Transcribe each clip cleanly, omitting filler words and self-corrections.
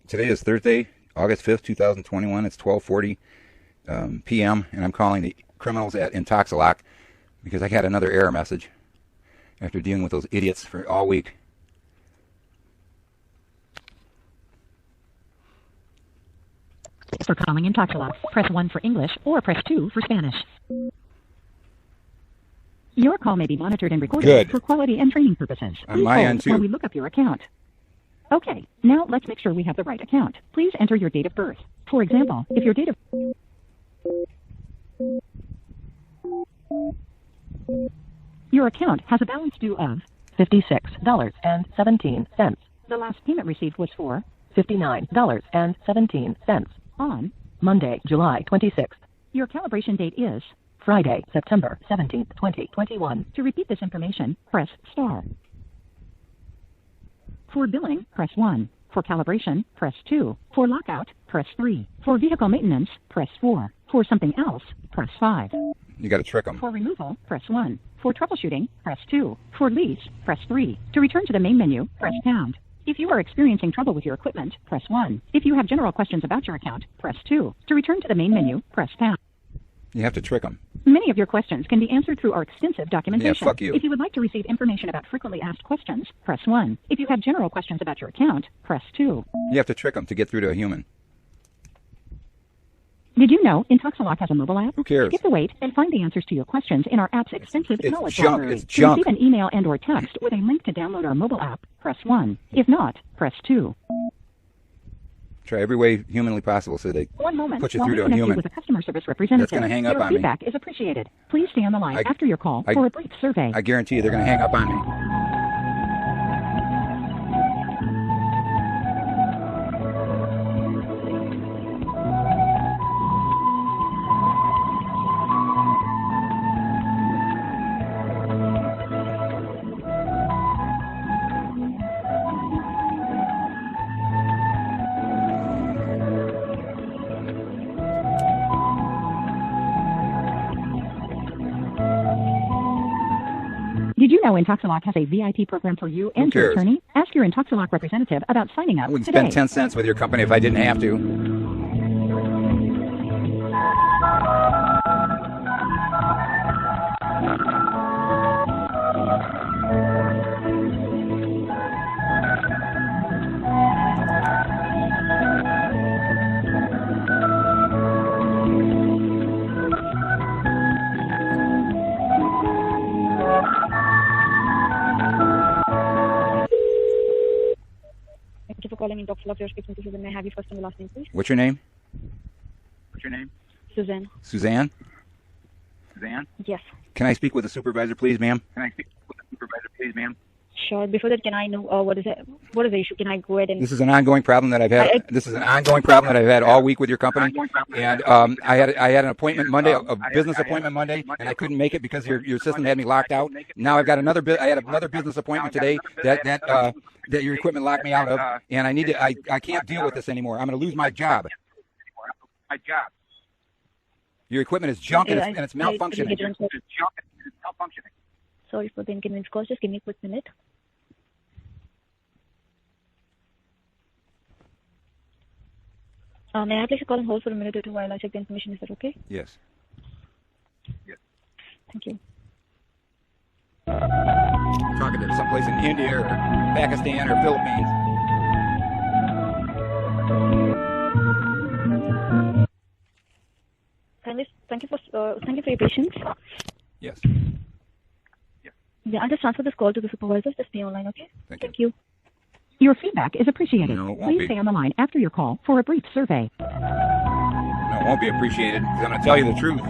Today is Thursday, August 5th, 2021. It's 12:40 p.m. and I'm calling the criminals at Intoxilock because I had another error message after dealing with those idiots for all week. For calling Intoxilock, press 1 for English or press 2 for Spanish. Your call may be monitored and recorded for quality and training purposes. On my end, too. While we look up your account. Okay, now let's make sure we have the right account. Please enter your date of birth. For example, if your date of... Your account has a balance due of $56.17. The last payment received was for $59.17 on Monday, July 26th. Your calibration date is Friday, September 17th, 2021. To repeat this information, press star. For billing, press 1. For calibration, press 2. For lockout, press 3. For vehicle maintenance, press 4. For something else, press 5. You got to trick them. For removal, press 1. For troubleshooting, press 2. For lease, press 3. To return to the main menu, press pound. If you are experiencing trouble with your equipment, press 1. If you have general questions about your account, press 2. To return to the main menu, press pound. You have to trick them. Many of your questions can be answered through our extensive documentation. Yeah, fuck you. If you would like to receive information about frequently asked questions, press 1. If you have general questions about your account, press 2. You have to trick them to get through to a human. Did you know Intoxilock has a mobile app? Who cares? Skip the wait and find the answers to your questions in our app's extensive knowledge junk. library. It's junk. To receive an email and or text with a link to download our mobile app, press 1. If not, press 2. Try every way humanly possible so they put you through to a human. You with a customer service representative. That's going to hang up on me. Your feedback is appreciated. Please stay on the line after your call for a brief survey. I guarantee you they're going to hang up on me. Did you know Intoxilock has a VIP program for you and your attorney? Ask your Intoxilock representative about signing up I wouldn't today. spend 10 cents with your company if I didn't have to. Thank you for calling Intoxilock. You're speaking to Suzanne. May I have your first and last name, please? What's your name? Suzanne. Suzanne? Yes. Can I speak with the supervisor, please, ma'am? Sure. Before that, can I know what is it? What is the issue? Can I go ahead and... This is an ongoing problem that I've had. This is an ongoing problem that I've had all week with your company. And I had an appointment Monday, a business appointment Monday, and I couldn't make it because your system had me locked out. Now I've got another. I had another business appointment today that your equipment locked me out of, and I need to. I can't deal with this anymore. I'm going to lose my job. Your equipment is junk and it's malfunctioning. Sorry for the inconvenience cause. Just give me a quick minute. May I please call and hold for a minute or two while I check the information? Is that okay? Yes. Thank you. I'm talking to someplace in India or Pakistan or Philippines. Thank you for your patience. Yes. Yeah, I'll just transfer this call to the supervisor. Just stay online, okay? Thank you. Your feedback is appreciated. No, it won't Please be. stay on the line after your call for a brief survey. No, it won't be appreciated because I'm going to tell you the truth.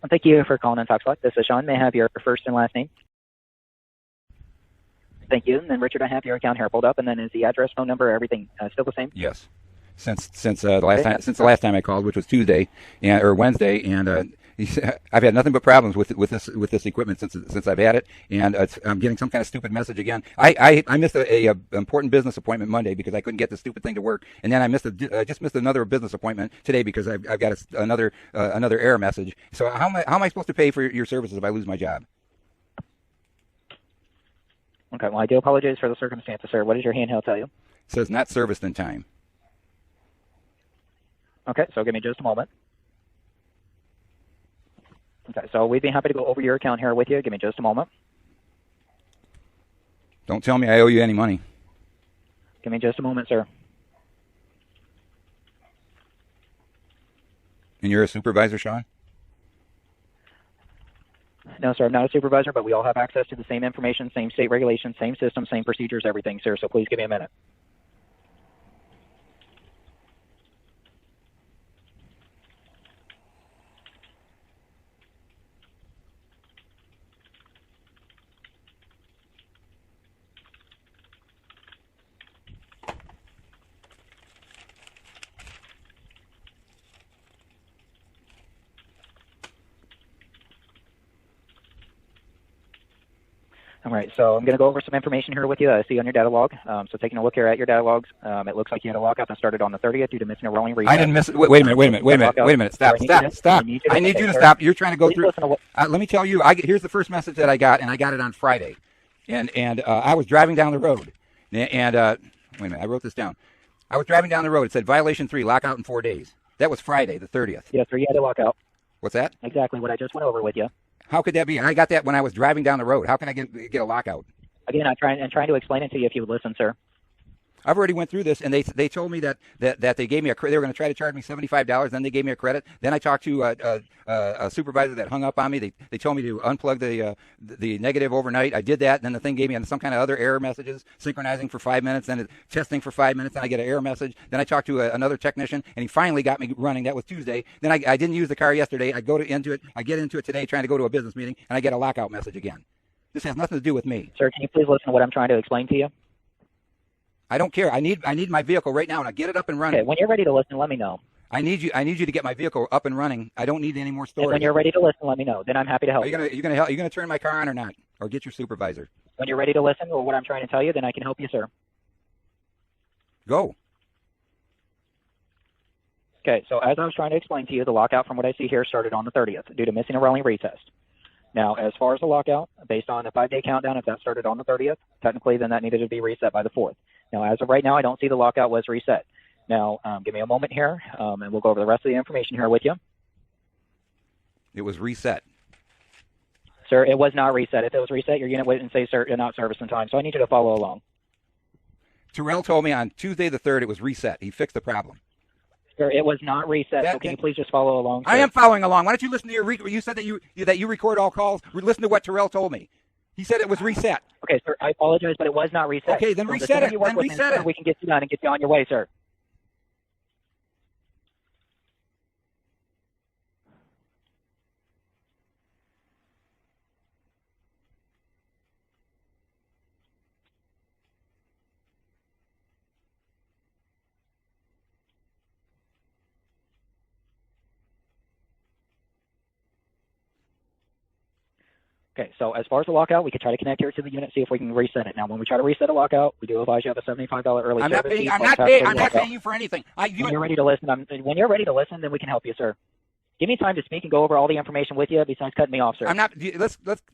Thank you for calling Intoxilock. This is Sean. May I have your first and last name? Thank you. And then, Richard, I have your account here pulled up. And then is the address, phone number, everything still the same? Yes. Since the last time I called, which was Tuesday or Wednesday, and I've had nothing but problems with this equipment since I've had it, and I'm getting some kind of stupid message again. I missed a important business appointment Monday because I couldn't get this stupid thing to work, and then I just missed another business appointment today because I've got another error message. So how am I supposed to pay for your services if I lose my job? Okay, well, I do apologize for the circumstances, sir. What does your handheld tell you? It says not serviced in time. Okay, so give me just a moment. Okay, so we'd be happy to go over your account here with you. Give me just a moment. Don't tell me I owe you any money. Give me just a moment, sir. And you're a supervisor, Sean? No, sir, I'm not a supervisor, but we all have access to the same information, same state regulations, same system, same procedures, everything, sir. So please give me a minute. All right, so I'm going to go over some information here with you that I see on your data log. So taking a look here at your data logs, it looks like you had a lockout that started on the 30th due to missing a rolling reset. I didn't miss it. Wait a minute. Stop. I need you to stop. You're trying to go through. Let me tell you, here's the first message that I got, and I got it on Friday. And I was driving down the road. And wait a minute, I wrote this down. I was driving down the road. It said violation 3, lockout in 4 days. That was Friday, the 30th. Yes, sir, you had a lockout. What's that? Exactly what I just went over with you. How could that be? I got that when I was driving down the road. How can I get a lockout? Again, I'm trying to explain it to you if you would listen, sir. I've already went through this, and they told me that they gave me they were going to try to charge me $75. Then they gave me a credit. Then I talked to a supervisor that hung up on me. They told me to unplug the negative overnight. I did that. Then the thing gave me some kind of other error messages, synchronizing for 5 minutes, then testing for 5 minutes. Then I get an error message. Then I talked to another technician, and he finally got me running. That was Tuesday. Then I didn't use the car yesterday. I get into it today, trying to go to a business meeting, and I get a lockout message again. This has nothing to do with me. Sir, can you please listen to what I'm trying to explain to you? I don't care. I need my vehicle right now, and I get it up and running. Okay, when you're ready to listen, let me know. I need you to get my vehicle up and running. I don't need any more storage. And when you're ready to listen, let me know. Then I'm happy to help. Are you gonna turn my car on or not, or get your supervisor? When you're ready to listen, or what I'm trying to tell you, then I can help you, sir. Go. Okay, so as I was trying to explain to you, the lockout from what I see here started on the 30th due to missing a rolling retest. Now, as far as the lockout, based on a 5-day countdown, if that started on the 30th, technically then that needed to be reset by the 4th. Now, as of right now, I don't see the lockout was reset. Now, give me a moment here, and we'll go over the rest of the information here with you. It was reset. Sir, it was not reset. If it was reset, your unit wouldn't say not serviced in time, so I need you to follow along. Terrell told me on Tuesday the 3rd it was reset. He fixed the problem. Sir, it was not reset, so can you please just follow along? Sir? I am following along. Why don't you listen to you said that you record all calls. Listen to what Terrell told me. He said it was reset. Okay, sir, I apologize, but it was not reset. Okay, then reset it. Then reset it. We can get you done and get you on your way, sir. Okay, so as far as the lockout, we could try to connect here to the unit, see if we can reset it. Now, when we try to reset a lockout, we do advise you have a $75 early service fee. I'm not paying you for anything. When you're ready to listen, then we can help you, sir. Give me time to speak and go over all the information with you besides cutting me off, sir. I'm not.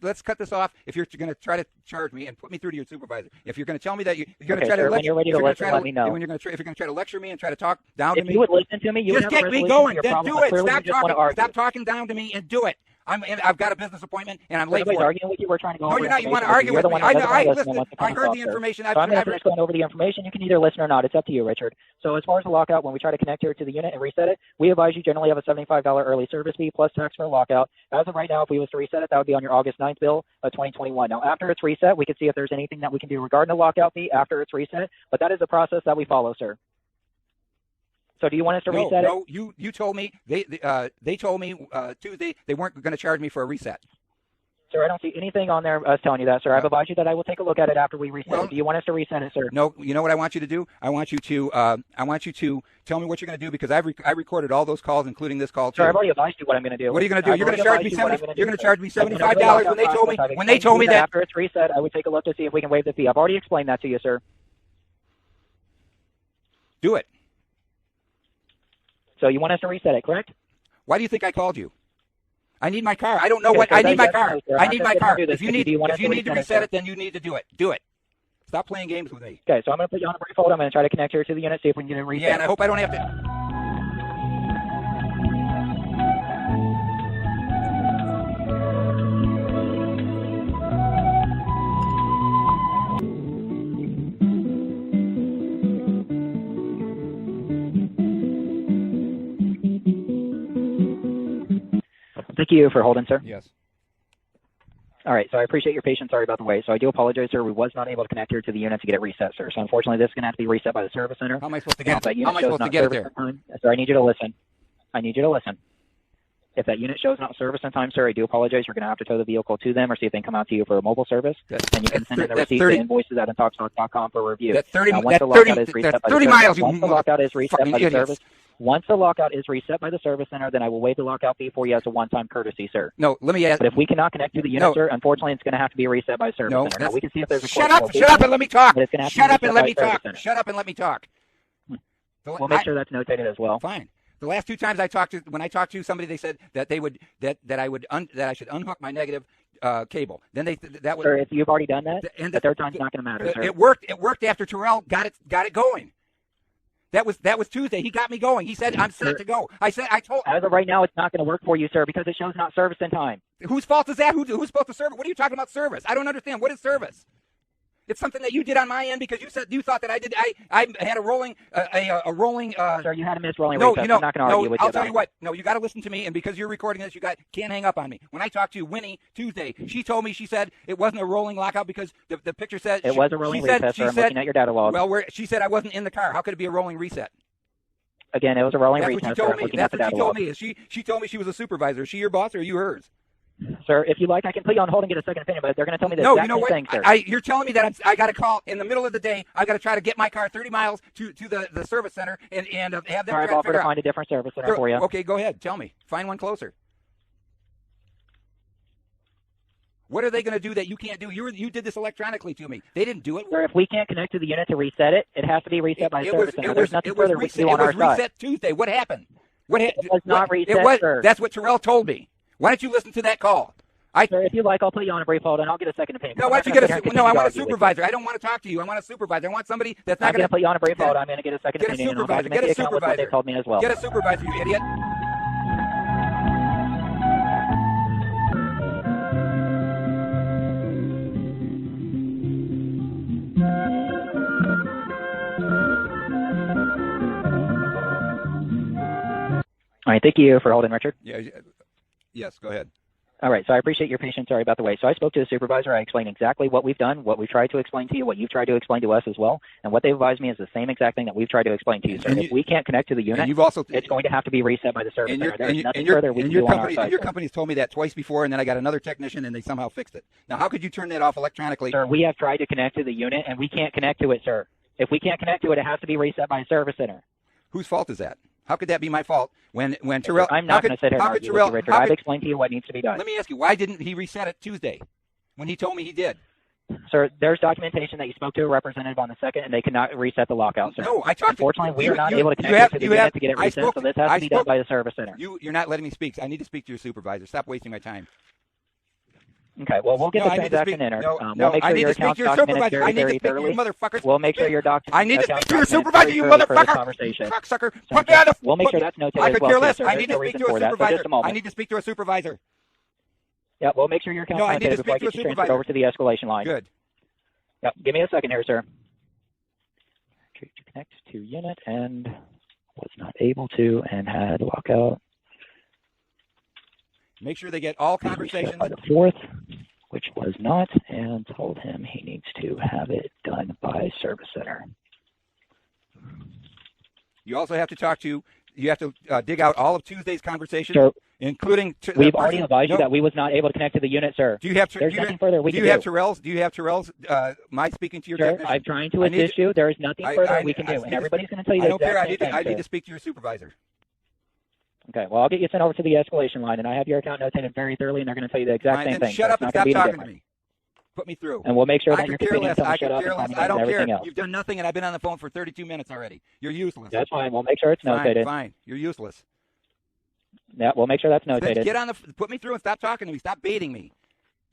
Let's cut this off. If you're going to try to charge me and put me through to your supervisor, if you're going to tell me that you're going to try to, when you're ready to listen, let me know. If you're going to try to lecture me and try to talk down to me, if you would listen to me, you just would have get a me going. Then do it. Stop talking down to me and do it. I've got a business appointment and I'm late for it. Arguing with you. We're trying to go over. No, you're not. You want to argue with me? I heard the information. So I'm not just going over the information. You can either listen or not. It's up to you, Richard. So as far as the lockout, when we try to connect here to the unit and reset it, we advise you generally have a $75 early service fee plus tax for a lockout. As of right now, if we was to reset it, that would be on your August 9th bill of 2021. Now, after it's reset, we can see if there's anything that we can do regarding the lockout fee after it's reset. But that is the process that we follow, sir. So do you want us to reset it? No, you told me they told me Tuesday they weren't going to charge me for a reset. Sir, I don't see anything on there telling you that, sir. I've advised you that I will take a look at it after we reset it. Do you want us to reset it, sir? No. You know what I want you to do? I want you to tell me what you're going to do because I recorded all those calls, including this call too. Sir, I've already advised you what I'm going to do. What are you going to do? You're going to charge me $75 when they told me that after it's reset, I would take a look to see if we can waive the fee. I've already explained that to you, sir. Do it. So you want us to reset it, correct? Why do you think I called you? I need my car. I don't know what I need my car. I need my car. If you need to reset it, then you need to do it. Do it. Stop playing games with me. Okay, so I'm going to put you on a brief hold. I'm going to try to connect here to the unit, see if we can get it reset. Yeah, and I hope I don't have to. Thank you for holding, sir. Yes. All right, so I appreciate your patience. Sorry about the wait. So I do apologize, sir. We was not able to connect here to the unit to get it reset, sir. So unfortunately, this is going to have to be reset by the service center. How am I supposed to get That it? unit How am I shows supposed to not get it service there? in time. Sir, I need you to listen. I need you to listen. If that unit shows not service in time, sir, I do apologize. You're going to have to tow the vehicle to them or see if they can come out to you for a mobile service. And you can send in the receipt to invoices at intoxtalk.com for review. That's 30, now, once that's the lockout 30, is reset that's by 30 the miles, service, once the lockout is reset by the idiots. service, once the lockout is reset by the service center, then I will waive the lockout fee for you as a one-time courtesy, sir. No, let me ask. But if we cannot connect to the unit, sir, unfortunately, it's going to have to be reset by the service No, center. Now, we can see if there's a shut up and let me talk. Shut up and let me talk. Shut up and let me talk. We'll make sure that's notated as well. Fine. The last two times when I talked to somebody, they said that they would that I should unhook my negative cable. Then that would. Sir, if you've already done that, the third time's not going to matter, sir. It worked. It worked after Terrell got it going. That was Tuesday. He got me going. He said I'm set to go. I told. As of right now, it's not going to work for you, sir, because it shows not service in time. Whose fault is that? Who's supposed to serve it? What are you talking about service? I don't understand. What is service? It's something that you did on my end because you thought that I did. I had a rolling. Sir, you had a missed rolling. No, reset. I'm not going to argue with you. I'll tell you what. No, you got to listen to me, and because you're recording this, can't hang up on me. When I talked to Winnie Tuesday, she told me she said it wasn't a rolling lockout because the picture said it was a rolling reset. Sir, I'm looking at your data log. Well, she said I wasn't in the car. How could it be a rolling reset? Again, it was a rolling That's reset. What you told me. That's what she told me. She told me she was a supervisor. Is she your boss or are you hers? Sir, if you like, I can put you on hold and get a second opinion, but they're going to tell me the exact same thing, sir. You're telling me that I got to call in the middle of the day. I got to try to get my car 30 miles to the service center and have them. Sir, I've offered to find a different service center for you. Okay, go ahead. Tell me. Find one closer. What are they going to do that you can't do? You did this electronically to me. They didn't do it. Sir, if we can't connect to the unit to reset it, it has to be reset by the service center. There's nothing further we can do on our side. It was reset Tuesday. What happened? It was not reset, sir. That's what Terrell told me. Why don't you listen to that call? Sir, if you like, I'll put you on a brief hold and I'll get a second opinion. No, why don't you get a? No, I want a supervisor. I don't want to talk to you. I want a supervisor. I want somebody that's not going to put you on a brief hold. I'm going to get a second opinion. Get a supervisor. Get a supervisor. They told me as well. Get a supervisor, you idiot. All right, thank you for holding, Richard. Yeah. Yes, go ahead. All right, so I appreciate your patience. Sorry about the wait. So I spoke to the supervisor. I explained exactly what we've done, what we've tried to explain to you, what you've tried to explain to us as well, and what they've advised me is the same exact thing that we've tried to explain to you, sir. If we can't connect to the unit, it's going to have to be reset by the service center. There's nothing further we can do on our side. And your company's told me that twice before, and then I got another technician, and they somehow fixed it. Now, how could you turn that off electronically? Sir, we have tried to connect to the unit, and we can't connect to it, sir. If we can't connect to it, it has to be reset by a service center. Whose fault is that? How could that be my fault when Terrell? I'm not going to sit here and argue with you, Richard. I've explained to you what needs to be done. Let me ask you, why didn't he reset it Tuesday when he told me he did? Sir, there's documentation that you spoke to a representative on the 2nd, and they cannot reset the lockout, sir. No, I talked. Unfortunately, we are not able to connect to the unit to get it reset, so this has to be done by the service center. You're not letting me speak. I need to speak to your supervisor. Stop wasting my time. Okay, well, we'll get the transaction entered. We'll make sure your account's documented very thoroughly. We'll make sure your document. I need to speak to your supervisor, you motherfucker! Cocksucker! Put me on the. We'll make sure that's notated I as could well. care less. Sir. I need to speak to a supervisor. I need to speak to a supervisor. Yeah, we'll make sure your account's notated before I get you transferred over to the escalation line. Good. Yep, give me a second here, sir. To connect to unit and was not able to and had lockout. Make sure they get all conversations. By the 4th, which was not, and told him he needs to have it done by service center. You also have to talk to. You have to dig out all of Tuesday's conversations, sir, including. We've already advised you that we was not able to connect to the unit, sir. Do you have? There's nothing further we can do. Do you have Terrell's? My speaking to your sir, technician? I'm trying to assist you. There is nothing further we can do, and everybody's going to tell you the exact same thing. I need to speak to your supervisor. Okay, well, I'll get you sent over to the escalation line, and I have your account notated very thoroughly, and they're going to tell you the exact same thing. Shut up and stop talking to me. Put me through. And we'll make sure that you're continuing to shut up and I don't everything care. else. You've done nothing, and I've been on the phone for 32 minutes already. You're useless. That's fine. We'll make sure it's notated. Fine. You're useless. Yeah, we'll make sure that's notated. Put me through and stop talking to me. Stop baiting me.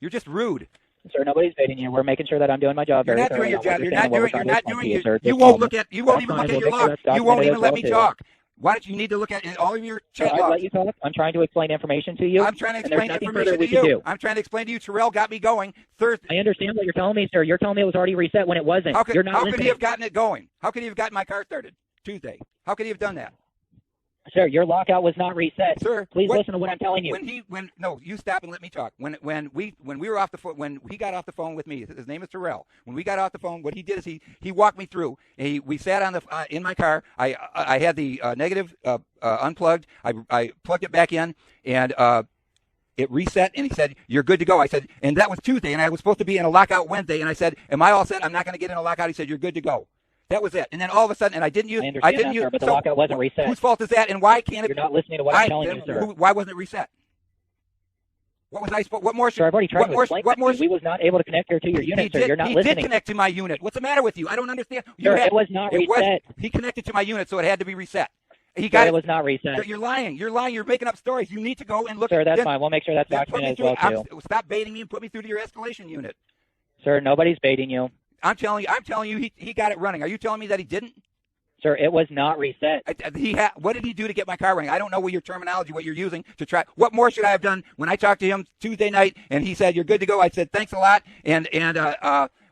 You're just rude. Sir, nobody's baiting you. We're making sure that I'm doing my job. You're very not doing your thoroughly. job. You're not doing it. You won't won't even look at your log. You won't even let me talk. Why don't you need to look at all of your chat logs? I'll let you talk. I'm trying to explain information to you. I'm trying to explain information to you. I'm trying to explain to you. Terrell got me going Thursday. I understand what you're telling me, sir. You're telling me it was already reset when it wasn't. How could listening. he have gotten it going? How could he have gotten my car started Tuesday? How could he have done that? Sir, your lockout was not reset. Sir, please listen to what I'm telling you. No, you stop and let me talk. When we were off the phone, when he got off the phone with me, his name is Terrell. When we got off the phone, what he did is he walked me through. We sat on the in my car. I had the negative unplugged. I plugged it back in and. It reset, and he said, "You're good to go." I said, and that was Tuesday, and I was supposed to be in a lockout Wednesday, and I said, "Am I all set? I'm not going to get in a lockout." He said, "You're good to go." That was it. And then all of a sudden, and I didn't use. Sir, but the lockout wasn't reset. Whose fault is that? And why can't it? You're not listening to what I'm telling you, sir. Why wasn't it reset? What was I supposed? What more? Sir, I've already tried to explain. What more? We was not able to connect here to your unit, sir. You're not listening. He did connect to my unit. What's the matter with you? I don't understand. Sir, it was not reset. He connected to my unit, so it had to be reset. It was not reset. You're lying. You're making up stories. You need to go and look. Sir, that's fine. We'll make sure that's documented as well, too. Stop baiting me and put me through to your escalation unit. Sir, nobody's baiting you. I'm telling you, he got it running. Are you telling me that he didn't? Sir, it was not reset. What did he do to get my car running? I don't know what your terminology, what you're using to try. What more should I have done when I talked to him Tuesday night and he said, "You're good to go"? I said, "Thanks a lot." And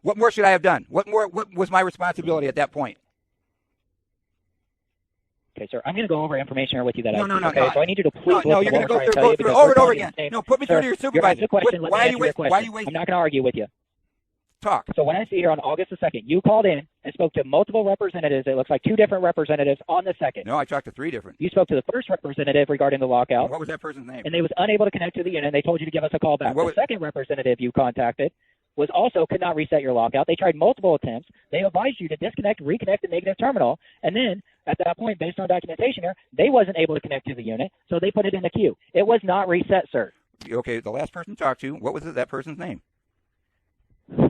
what more should I have done? What was my responsibility at that point? Okay, sir, I'm going to go over information here with you that no. So I need you to please listen you're going to go through over and over again. No, put me through to your supervisor. Why are you wasting? I'm not going to argue with you. Talk. So when I see here on August the 2nd, you called in and spoke to multiple representatives. It looks like 2 different representatives on the 2nd. No, I talked to 3 different. You spoke to the first representative regarding the lockout. What was that person's name? And they was unable to connect to the unit, and they told you to give us a call back. The second representative you contacted was also could not reset your lockout. They tried multiple attempts. They advised you to disconnect, reconnect the negative terminal, and then at that point, based on documentation here, they wasn't able to connect to the unit, so they put it in the queue. It was not reset, sir. Okay, the last person talked to, what was that person's name?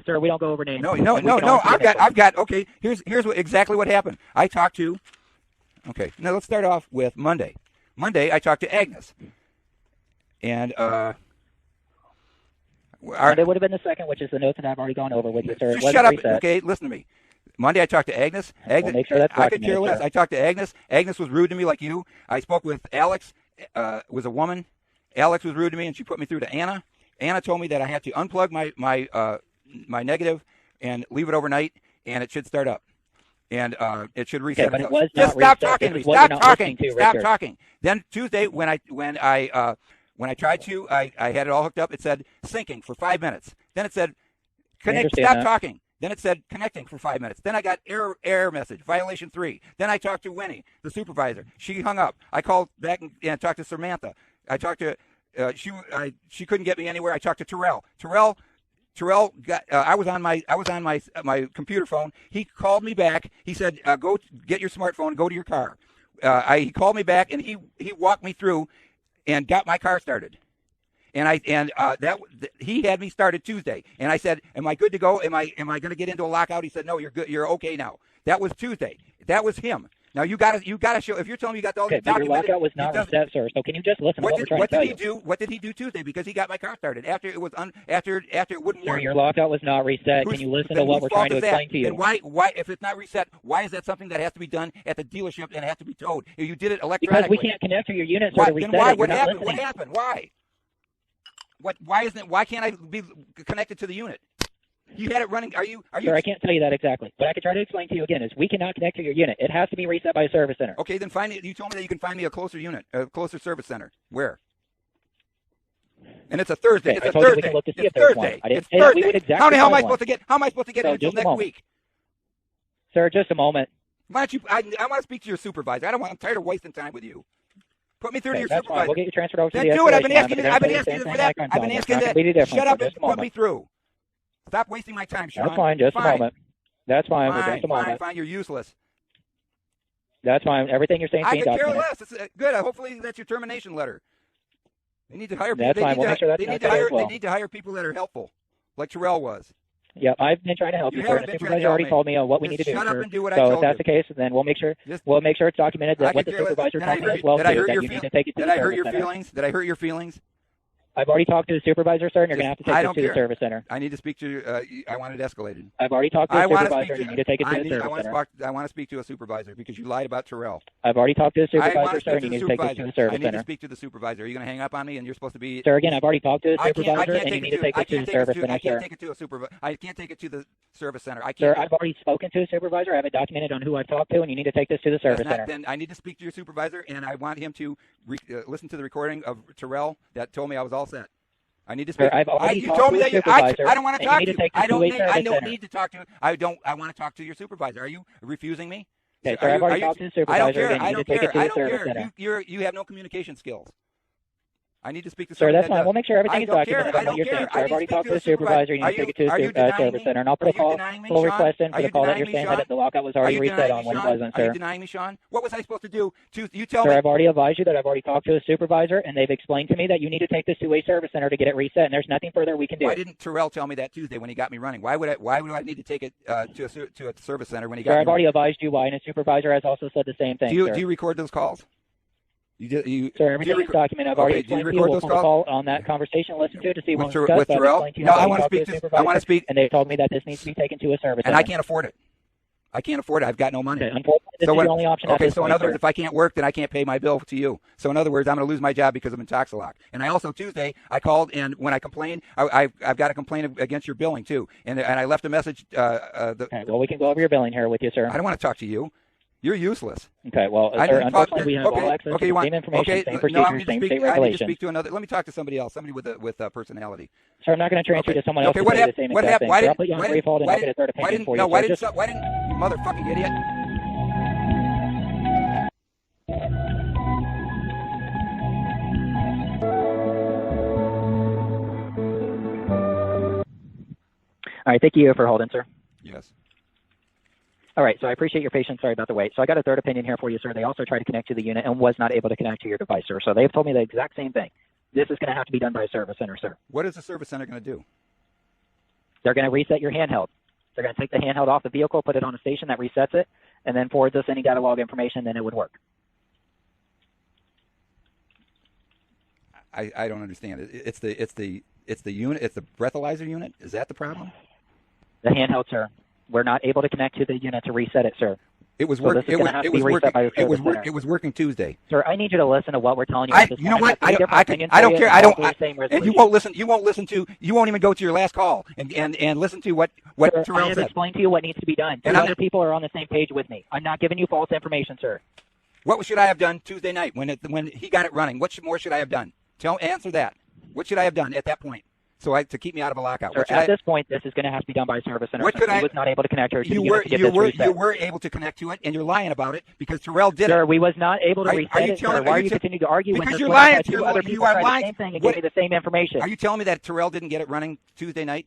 Sir, we don't go over names. No. I've got. Okay, here's exactly what happened. I talked to. Okay, now let's start off with Monday. Monday, I talked to Agnes, and Monday would have been the 2nd, which is the note that I've already gone over with you, sir. Just shut up. Reset. Okay, listen to me. Monday, I talked to Agnes. We'll make sure that's I could care less. I talked to Agnes. Agnes was rude to me like you. I spoke with Alex. Was a woman. Alex was rude to me, and she put me through to Anna. Anna told me that I had to unplug my negative and leave it overnight, and it should start up. And it should reset. Okay, but it was just not stop reset. talking to me. Stop talking. Stop talking. Then Tuesday, when I tried to, I had it all hooked up. It said syncing for 5 minutes. Then it said connect. Stop talking. Then it said connecting for 5 minutes. Then I got error message, violation 3. Then I talked to Winnie, the supervisor. She hung up. I called back and talked to Samantha. I talked to she couldn't get me anywhere. I talked to Terrell. Terrell got. I was on my computer phone. He called me back. He said, "Go get your smartphone. Go to your car." He called me back and he walked me through and got my car started. And he had me started Tuesday. And I said, "Am I good to go? Am I going to get into a lockout?" He said, "No, you're good. You're okay now." That was Tuesday. That was him. Now you got to show. If you're telling me you got all the your lockout was not reset, sir. So can you just listen to what we're trying to tell you? What did he do Tuesday? Because he got my car started after it was after it wouldn't work. Sir, your lockout was not reset. Can you listen to what we're trying to explain to you? And why if it's not reset? Why is that something that has to be done at the dealership and it has to be towed? You did it electronically. Because we can't connect to your unit, sir, to reset it. What happened? What happened? Why? Why can't I be connected to the unit? You had it running. Are you? Sir, I can't tell you that exactly. But I can try to explain to you again is we cannot connect to your unit. It has to be reset by a service center. Okay, then find me. You told me that you can find me a closer unit, a closer service center. Where? And it's a Thursday. Okay, it's a Thursday. We can look to see it's if Thursday. It's Thursday. How am I supposed to get? How am I supposed to get it until next week? Sir, just a moment. Why don't you? I want to speak to your supervisor. I'm tired of wasting time with you. Put me through to your supervisor. Fine. We'll get you transferred over to the do it. I've been asking you for that. I've been asking that. Shut up and put me through. Stop wasting my time, Sean. That's fine. Just a moment. That's fine. Just a moment. Fine. You're useless. That's fine. Everything you're saying is being documented. I could care less. It's good. Hopefully that's your termination letter. They need to hire people. That's fine. We'll make sure that's They need to hire people that are helpful, like Terrell was. Yeah, I've been trying to help you, sir. The supervisor already told me what we need to do. Shut up and do what I told you. So if that's the case, then we'll make sure it's documented that what the supervisor told me as well too, that you need to take it to the service center. Did I hurt your feelings? I've already talked to the supervisor, sir, and you're going to have to take I this don't to care. the service center. I need to speak to. I want it escalated. I've already talked to the supervisor, and you need to take it to the service center. I want to speak to a supervisor because you lied about Terrell. I've already talked to the supervisor, sir, and you need to take this to the service center. I need to speak to the supervisor. Are you going to hang up on me? And you're supposed to be. Sir, again, I've already talked to the supervisor, and you need to take this to the service center, I sir. can't take it to a supervisor. I can't take it to the service center. Sir, I've already spoken to the supervisor. I have it documented on who I've talked to, and you need to take this to the service center. Then I need to speak to your supervisor, and I want him to listen to the recording of Terrell that told me I was all set. I need to speak. Sir, I've already you talked told to me the that you. supervisor, I don't want to talk to you. I don't need to talk to you. I want to talk to your supervisor. Are you refusing me? Okay, sir, I've already talked to the supervisor, and you need to take it to the service center. You have no communication skills. I need to speak to somebody. Sir, that's fine. We'll make sure everything is documented on what you're saying. Sir, I've already talked to the supervisor, and you need to take it to the service center. And I'll put a full request in for the call that you're saying that the lockout was already reset on when it wasn't, sir. Are you denying me, Sean? What was I supposed to do? You tell me. Sir, I've already advised you that I've already talked to the supervisor, and they've explained to me that you need to take this to a service center to get it reset, and there's nothing further we can do. Why didn't Terrell tell me that Tuesday when he got me running? Why would I need to take it to a service center when he got me running? Sir, I've already advised you why, and the supervisor has also said the same thing, Do you record those calls? Sir, everything is documented. I've already explained to you. We'll call on that conversation, listen to it to see what's discussed. With Terrell? No, I want to speak. And they've told me that this needs to be taken to a service center. And I can't afford it. I've got no money. Okay, unfortunately, this is the only option. Okay, so in other words, if I can't work, then I can't pay my bill to you. So in other words, I'm going to lose my job because of Intoxilock. And I also, Tuesday, I called, and when I complained, I've got a complaint against your billing, too. And I left a message. Okay, well, we can go over your billing here with you, sir. I don't want to talk to you. You're useless. Okay, well, sir, unfortunately, we have all access to the same information, same procedures, same state regulations. I need to speak to another. Let me talk to somebody else, somebody with a personality. Sir, I'm not going to transfer you to someone else to say the same exact thing. I'll put you on brief hold and I'll get a third opinion for you. Why didn't you motherfucking idiot? All right, thank you for holding, sir. Yes. All right, so I appreciate your patience. Sorry about the wait. So I got a third opinion here for you, sir. They also tried to connect to the unit and was not able to connect to your device, sir. So they've told me the exact same thing. This is going to have to be done by a service center, sir. What is the service center going to do? They're going to reset your handheld. They're going to take the handheld off the vehicle, put it on a station that resets it, and then forwards us any data log information, then it would work. I don't understand. It's the unit. It's the breathalyzer unit. Is that the problem? The handheld, sir. We're not able to connect to the unit to reset it, sir. It was working. It was working Tuesday. Sir, I need you to listen to what we're telling you. You know what? I don't care. And you won't listen. You won't even go to your last call and listen to what sir, Terrell I have said. explained to you what needs to be done. And other people are on the same page with me. I'm not giving you false information, sir. What should I have done Tuesday night when he got it running? What more should I have done? Answer that. What should I have done at that point? To keep me out of a lockout. Sir, at this point, this is going to have to be done by a service center. I was not able to connect her to the unit to get this reset. You were able to connect to it, and you're lying about it because Terrell did it. Sir, we was not able to reset it, sir. Why are you continuing to argue with us? Because you're lying. Two other people tried the same thing and gave me the same information. Are you telling me that Terrell didn't get it running Tuesday night?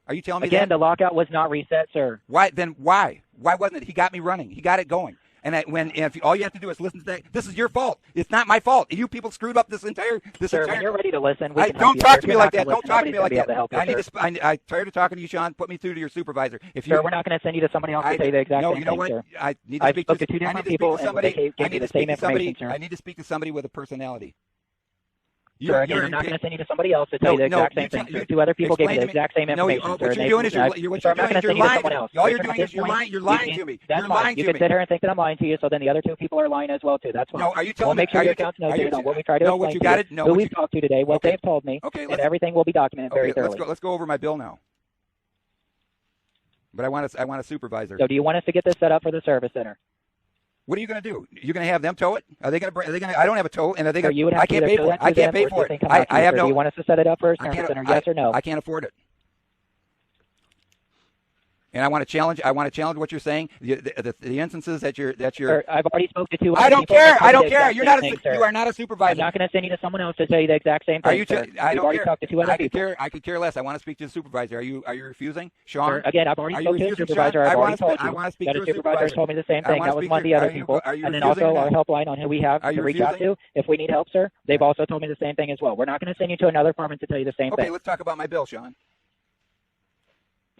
Are you telling me Again, that? the lockout was not reset, sir. Why? Then why? Why wasn't it? He got me running. He got it going. And if all you have to do is listen to that, this is your fault. It's not my fault. You people screwed up this entire. Sir, when you're ready to listen, we can don't talk to me like that. Don't talk to me like that. I'm tired of talking to you, Sean. Put me through to your supervisor. Sir, we're not going to send you to somebody else to say the exact same thing, sir. No, you know what? I need to speak to two different people, and they gave me the same information, sir. I need to speak to somebody with a personality. Sir, again, I'm not going to send you to somebody else to tell you the exact same thing. Sir. Two other people gave me the exact same information, sir. What you're doing is you're lying. You're lying to me. That's fine. You can sit here and think that I'm lying to you, so then the other two people are lying as well, too. That's fine. No, are you telling me? We'll make sure your account's notated on what we try to explain to you, who we've talked to today, what they've told me, and everything will be documented very thoroughly. Let's go over my bill now. But I want a supervisor. So do you want us to get this set up for the service center? What are you going to do? You're going to have them tow it? Are they going to? I don't have a tow, and are they going to? I can't pay for it. I can't pay for it. I have no. Do you want us to set it up for a service center? Yes or no? I can't afford it. And I want to challenge. What you're saying. The instances that you're. Sir, I've already spoke to two. I don't care. I don't care. You are not a supervisor. I'm not going to send you to someone else to tell you the exact same thing. Are you? I don't care. Talked to two other people. I could care less. I want to speak to the supervisor. Are you refusing, Sean? Sir, again, I've already spoken to the supervisor. I've already told you. I want to speak to the supervisor. Told me the same thing. That was one of the other people. And then also our helpline on who we have to reach out to if we need help, sir. They've also told me the same thing as well. We're not going to send you to another department to tell you the same thing. Okay, let's talk about my bill, Sean.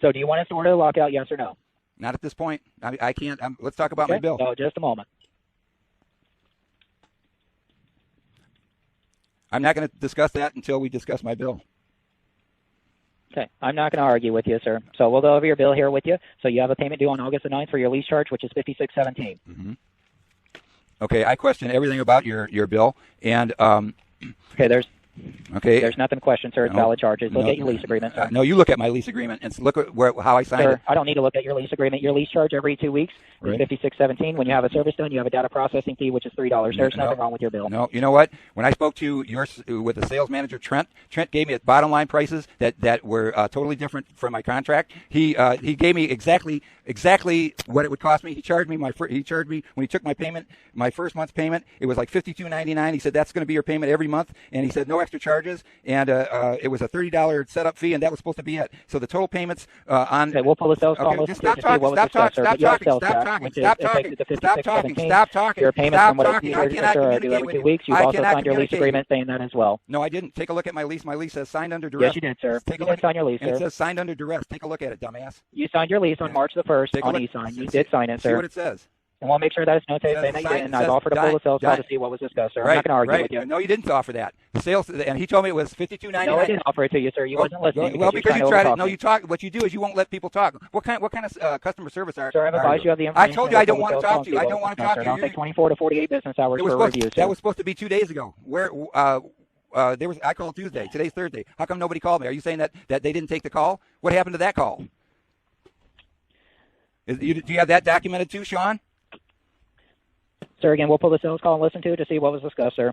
So, do you want us to order the lockout? Yes or no? Not at this point. I can't. Let's talk about my bill. No, just a moment. I'm not going to discuss that until we discuss my bill. Okay, I'm not going to argue with you, sir. So we'll go over your bill here with you. So you have a payment due on August the 9th for your lease charge, which is $56.17. Mm-hmm. Okay, I question everything about your bill, and okay, there's Okay. There's nothing to question, sir. It's valid charges. Look at your lease agreement, sir. No, you look at my lease agreement and look at how I signed it. Sir, I don't need to look at your lease agreement. Your lease charge every 2 weeks is $56.17. When you have a service done, you have a data processing fee, which is $3. There's nothing wrong with your bill. No, you know what? When I spoke to with the sales manager, Trent gave me bottom line prices that were totally different from my contract. He gave me exactly what it would cost me. He charged me when he took my payment, my first month's payment. It was like $52.99. He said that's going to be your payment every month, and he said no extra charges. And it was a $30 setup fee, and that was supposed to be it. So the total payments on. Okay, we'll pull the sales call. Okay, stop talking. Stop talking. Your payments from what I see here, sir, are due every 2 weeks. You've also signed your lease agreement saying that as well. No, I didn't. Take a look at my lease. My lease says signed under duress. Yes, you did, sir. Take a look. Sign your lease, and sir. It says signed under duress. Take a look at it, dumbass. You signed your lease on March the 1st on e-sign. You did sign it, sir. See what it says. And we'll make sure that it's notated saying that you did, and I've offered to pull the sales call to see what was discussed, sir. I'm not going to argue with you. No, you didn't offer that. The sales, and he told me it was $52.99. No, I didn't offer it to you, sir. You wasn't listening. Well, because you tried it. No, you talk. What you do is you won't let people talk. What kind of customer service are? Sir, I've advised you of the information. I told you I don't want to talk to you. I don't want to talk to you. It'll take 24 to 48 business hours for a review, sir. That was supposed to be 2 days ago. I called Tuesday. Today's Thursday. How come nobody called me? Are you saying that they didn't take the call? What happened to that call? Do you have that documented too, Sean? Sir, again, we'll pull the sales call and listen to it to see what was discussed, sir.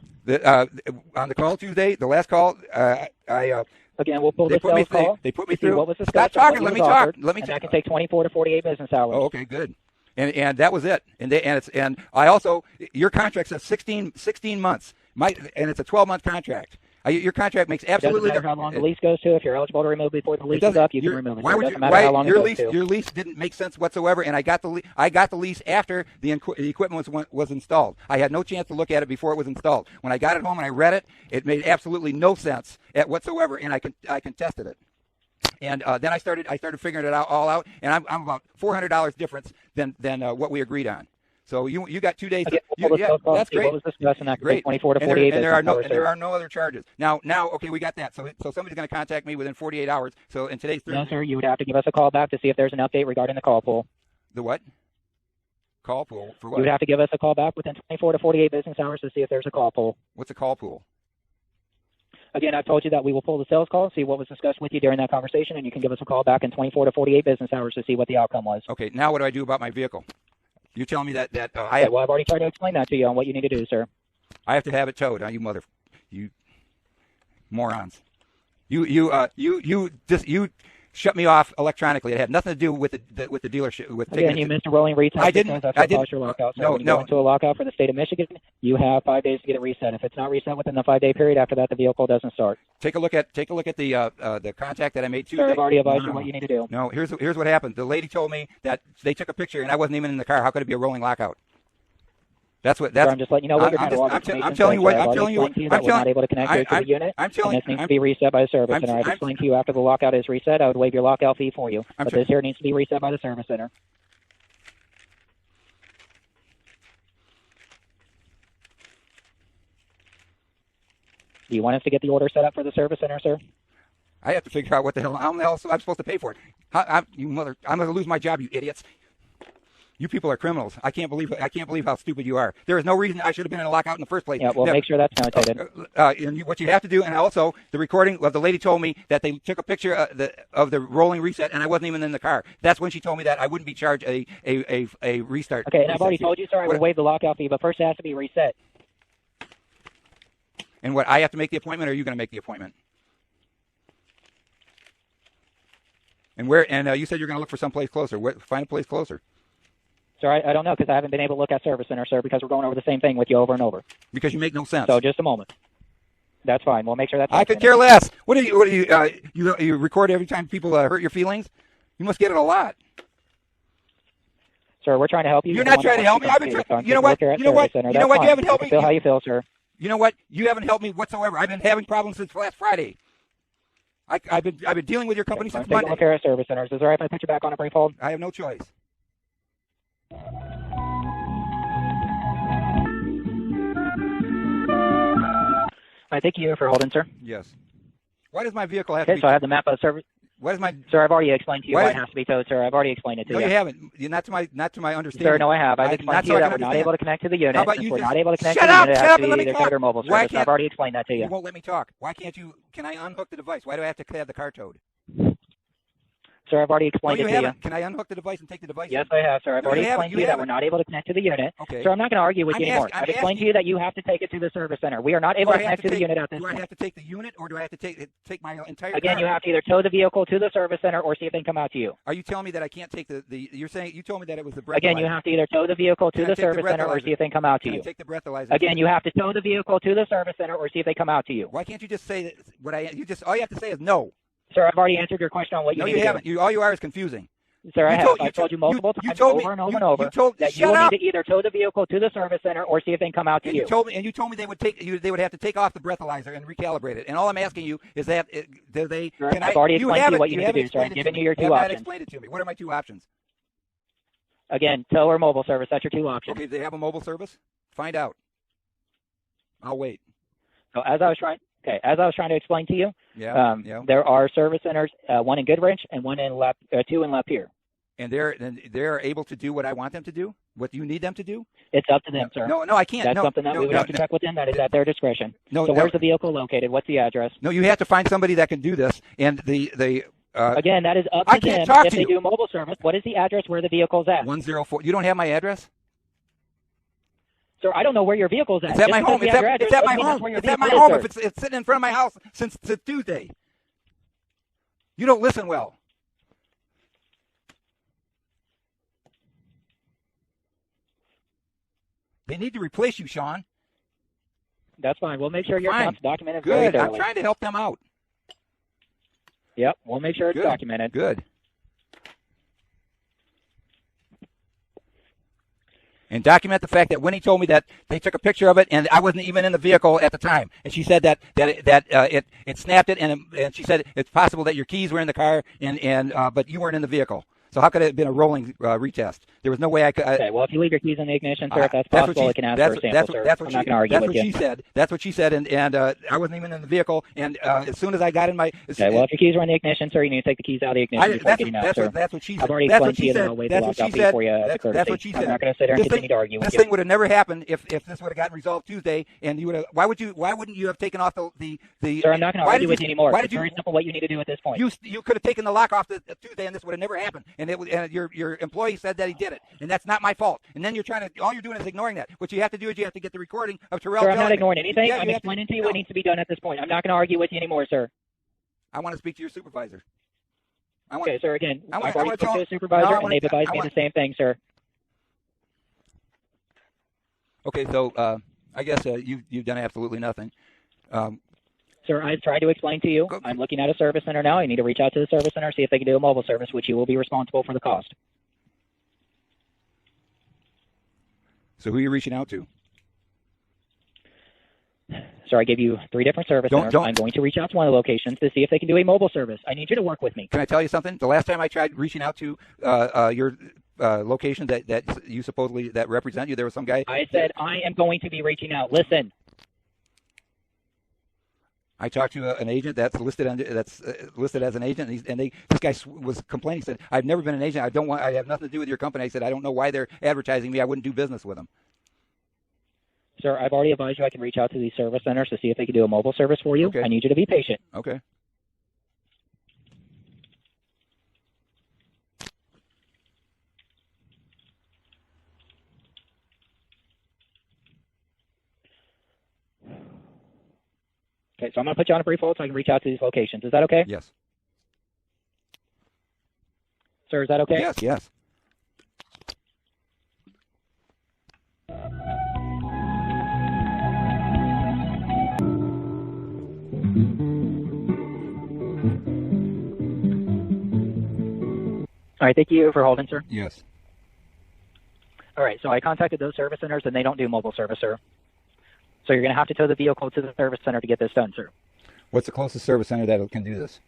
On the call Tuesday, the last call, again, we'll pull the sales call. They put me through. What was discussed? Stop talking. Let me talk. And that can take 24 to 48 business hours. Oh, okay, good. And that was it. And I also, your contract says 16 months. And it's a 12-month contract. Your contract makes absolutely. It doesn't matter how long the lease goes to. If you're eligible to remove before the lease is up, you can remove it. It doesn't matter how long it goes to. Your lease didn't make sense whatsoever, and I got the lease after the equipment was installed. I had no chance to look at it before it was installed. When I got it home and I read it, it made absolutely no sense whatsoever, and I contested it. And then I started figuring it all out, and I'm about $400 difference than what we agreed on. So you got 2 days. That's great. What was discussed, and that can take 24 to 48 and there are no other charges. Now, okay, we got that. So somebody's going to contact me within 48 hours. So in today's Thursday. No, sir, you would have to give us a call back to see if there's an update regarding the call pool. The what? Call pool for what? You would have to give us a call back within 24 to 48 business hours to see if there's a call pool. What's a call pool? Again, I've told you that we will pull the sales call, see what was discussed with you during that conversation, and you can give us a call back in 24 to 48 business hours to see what the outcome was. Okay, now what do I do about my vehicle? You're telling me that I've already tried to explain that to you on what you need to do, sir. I have to have it towed. You morons. You shut me off electronically. It had nothing to do with the dealership. Again, you missed a rolling retest. I didn't. That's what caused your lockout. So when you go into a lockout for the state of Michigan, you have 5 days to get it reset. If it's not reset within the 5-day period, after that, the vehicle doesn't start. Take a look at the contact that I made Tuesday. Sir, I've already advised you what you need to do. No, here's what happened. The lady told me that they took a picture and I wasn't even in the car. How could it be a rolling lockout? Sir, I'm just letting you know what you're I'm telling you what. I'm telling you. I'm not able to connect here to the unit. And this needs to be reset by the service center. I've explained to you after the lockout is reset, I would waive your lockout fee for you. But this here needs to be reset by the service center. Do you want us to get the order set up for the service center, sir? I have to figure out how the hell I'm supposed to pay for it. I'm going to lose my job, you idiots. You people are criminals. I can't believe how stupid you are. There is no reason I should have been in a lockout in the first place. Yeah, well, make sure that's notated. And what you have to do, and also the recording of the lady told me that they took a picture of the rolling reset, and I wasn't even in the car. That's when she told me that I wouldn't be charged a restart. Okay, and I've already told you, sir, I would waive the lockout fee, but first it has to be reset. And what, I have to make the appointment, or are you going to make the appointment? And you said you're going to look for someplace closer. Find a place closer. Sir, I don't know, because I haven't been able to look at Service Center, sir, because we're going over the same thing with you over and over. Because you make no sense. So just a moment. That's fine. We'll make sure that's. I could care less. What do you record every time people hurt your feelings? You must get it a lot. Sir, we're trying to help you. You're not trying to help me. I've been trying. You know what? You haven't helped me. Feel how you feel, sir. You know what? You haven't helped me whatsoever. I've been having problems since last Friday. I've been dealing with your company since Monday. Take a look at Service Centers. Is it all right if I put you back on a brief hold? I have no choice. I thank you for holding, sir. Yes. Why does my vehicle have to Okay, be... so I have the map of service. Why does my... Sir, I've already explained to you Why- why it has to be towed, sir. I've already explained it to No, you. you haven't. Not to my understanding. Sir, no, I have. I've explained not to so you I that can we're not understand. able to connect to the unit. How about Since you we're just... not able to connect Shut to the up! unit, it Shut has up to and be let me either talk! towed or mobile Why service. can't... I've already explained that to You you. won't let me talk. Why can't you... Can I unhook the device? Why do I have to have the car towed? Sir, I've already No, explained you it to you. haven't. Can I unhook the device and take the device? Yes, I have, sir. I've No, already you haven't. explained You to you that haven't. we're not able to connect to the unit. Okay. Sir, I'm not going to argue with I'm you anymore. asking- I'm I've explained to asking- you that you have to take it to the service center. We are not able Do to I have connect to the unit at this Do I point. have to take the unit, or do I have to take my entire Again, car? you have to either tow the vehicle to the service center or see if they can come out to you. Are you telling me that I can't take the... You're saying... You told me that it was the breathalyzer. Again, you have to either tow the vehicle to Can I the take the service center or breathalyzer? see if they can come out to Can I you. take the breathalyzer? Again, you have to tow the vehicle to the service center or see if they come out to you. Why can't you just say that... What I... You just... All you have to say is no. Sir, I've already answered your question on what you No, need you to haven't. do. All you are is confusing. Sir, I You have. told- I've told you multiple you times told me- over and over you- and over you told- that shut you will up! need to either tow the vehicle to the service center or see if they can come out to And you. you told me they would take they would have to take off the breathalyzer and recalibrate it. And all I'm asking you is that do they? Sir, Can I've already explained to you haven't- what you need to haven't do, sir. I've explained it given to you your me. two You have not options. explained it to me. What are my two options? Again, tow or mobile service. That's your two options. Okay, do they have a mobile service? Find out. I'll wait. So as I was trying to explain to you, Yeah. there are service centers, one in Goodrich and two in Lapeer. And they're able to do what I want them to do. What you need them to do? It's up to them, sir. No, I can't. That's no, something that no, we would no, have to no. check with them. That is at their discretion. No, so no. where's the vehicle located? What's the address? No, you have to find somebody that can do this. And the Again, that is up I to can't them talk if to they you. do mobile service. What is the address where the vehicle's at? 104. You don't have my address? Sir, I don't know where your vehicle's at. It's at Just my because home. we It's have your at address my doesn't mean that's home. where your It's at my vehicle is, home. sir. If it's sitting in front of my house since Tuesday. You don't listen well. They need to replace you, Sean. That's fine. We'll make sure your Fine. account's documented very Good. I'm thoroughly. trying to help them out. Yep, we'll make sure it's Good. documented. Good. And document the fact that Winnie told me that they took a picture of it and I wasn't even in the vehicle at the time. And she said that it snapped it and she said it's possible that your keys were in the car and but you weren't in the vehicle. So how could it have been a rolling retest? There was no way I could. Okay, well, if you leave your keys in the ignition, sir, if that's possible, I can ask for a sample, sir. I'm not going to argue that's with what you. she said. That's what she said, and I wasn't even in the vehicle. And as soon as I got in my, Okay, well, if your keys were in the ignition, sir, you need to take the keys out of the ignition before getting out, sir. That's what she said. I've already That's explained what to she you that said. I'll wait That's the what she lockout fee said. for you as a courtesy. That's what she said. I'm not going to sit there and This continue to argue with This you. thing would have never happened if this would have gotten resolved Tuesday, and you would have. Why wouldn't you have taken off the? Sir, I'm not going to argue with you anymore. Why It's did you? very simple what you need to do at this point. You could have taken the lock off the Tuesday, and this would have never happened. And your employee said that he did it, and that's not my fault. And then all you're doing is ignoring that. What you have to do is you have to get the recording of Terrell. Sir, I'm not telling me- ignoring anything. Yeah, I'm you have explaining to you what needs to be done at this point. I'm not going to argue with you anymore, sir. I want to speak to your supervisor. Okay, sir, again, I want- I've already I want to spoken to tell- the supervisor, No, I and want- they've advised I me want- the same thing, sir. Okay, so I guess you've done absolutely nothing. Sir, I've tried to explain to you. I'm looking at a service center now. I need to reach out to the service center, see if they can do a mobile service, which you will be responsible for the cost. So who are you reaching out to? Sir, I gave you 3 different service centers. I'm going to reach out to one of the locations to see if they can do a mobile service. I need you to work with me. Can I tell you something? The last time I tried reaching out to your location that you supposedly that represent you, there was some guy. I said I am going to be reaching out. Listen. I talked to an agent that's listed as an agent, this guy was complaining. He said, "I've never been an agent. I have nothing to do with your company." I said, "I don't know why they're advertising me. I wouldn't do business with them." Sir, I've already advised you I can reach out to these service centers to see if they can do a mobile service for you. Okay. I need you to be patient. Okay. Okay, so I'm going to put you on a brief hold so I can reach out to these locations. Is that okay? Yes. Sir, is that okay? Yes. Yes. All right, thank you for holding, sir. Yes. All right, so I contacted those service centers, and they don't do mobile service, sir. So you're going to have to tow the vehicle to the service center to get this done, sir. What's the closest service center that can do this?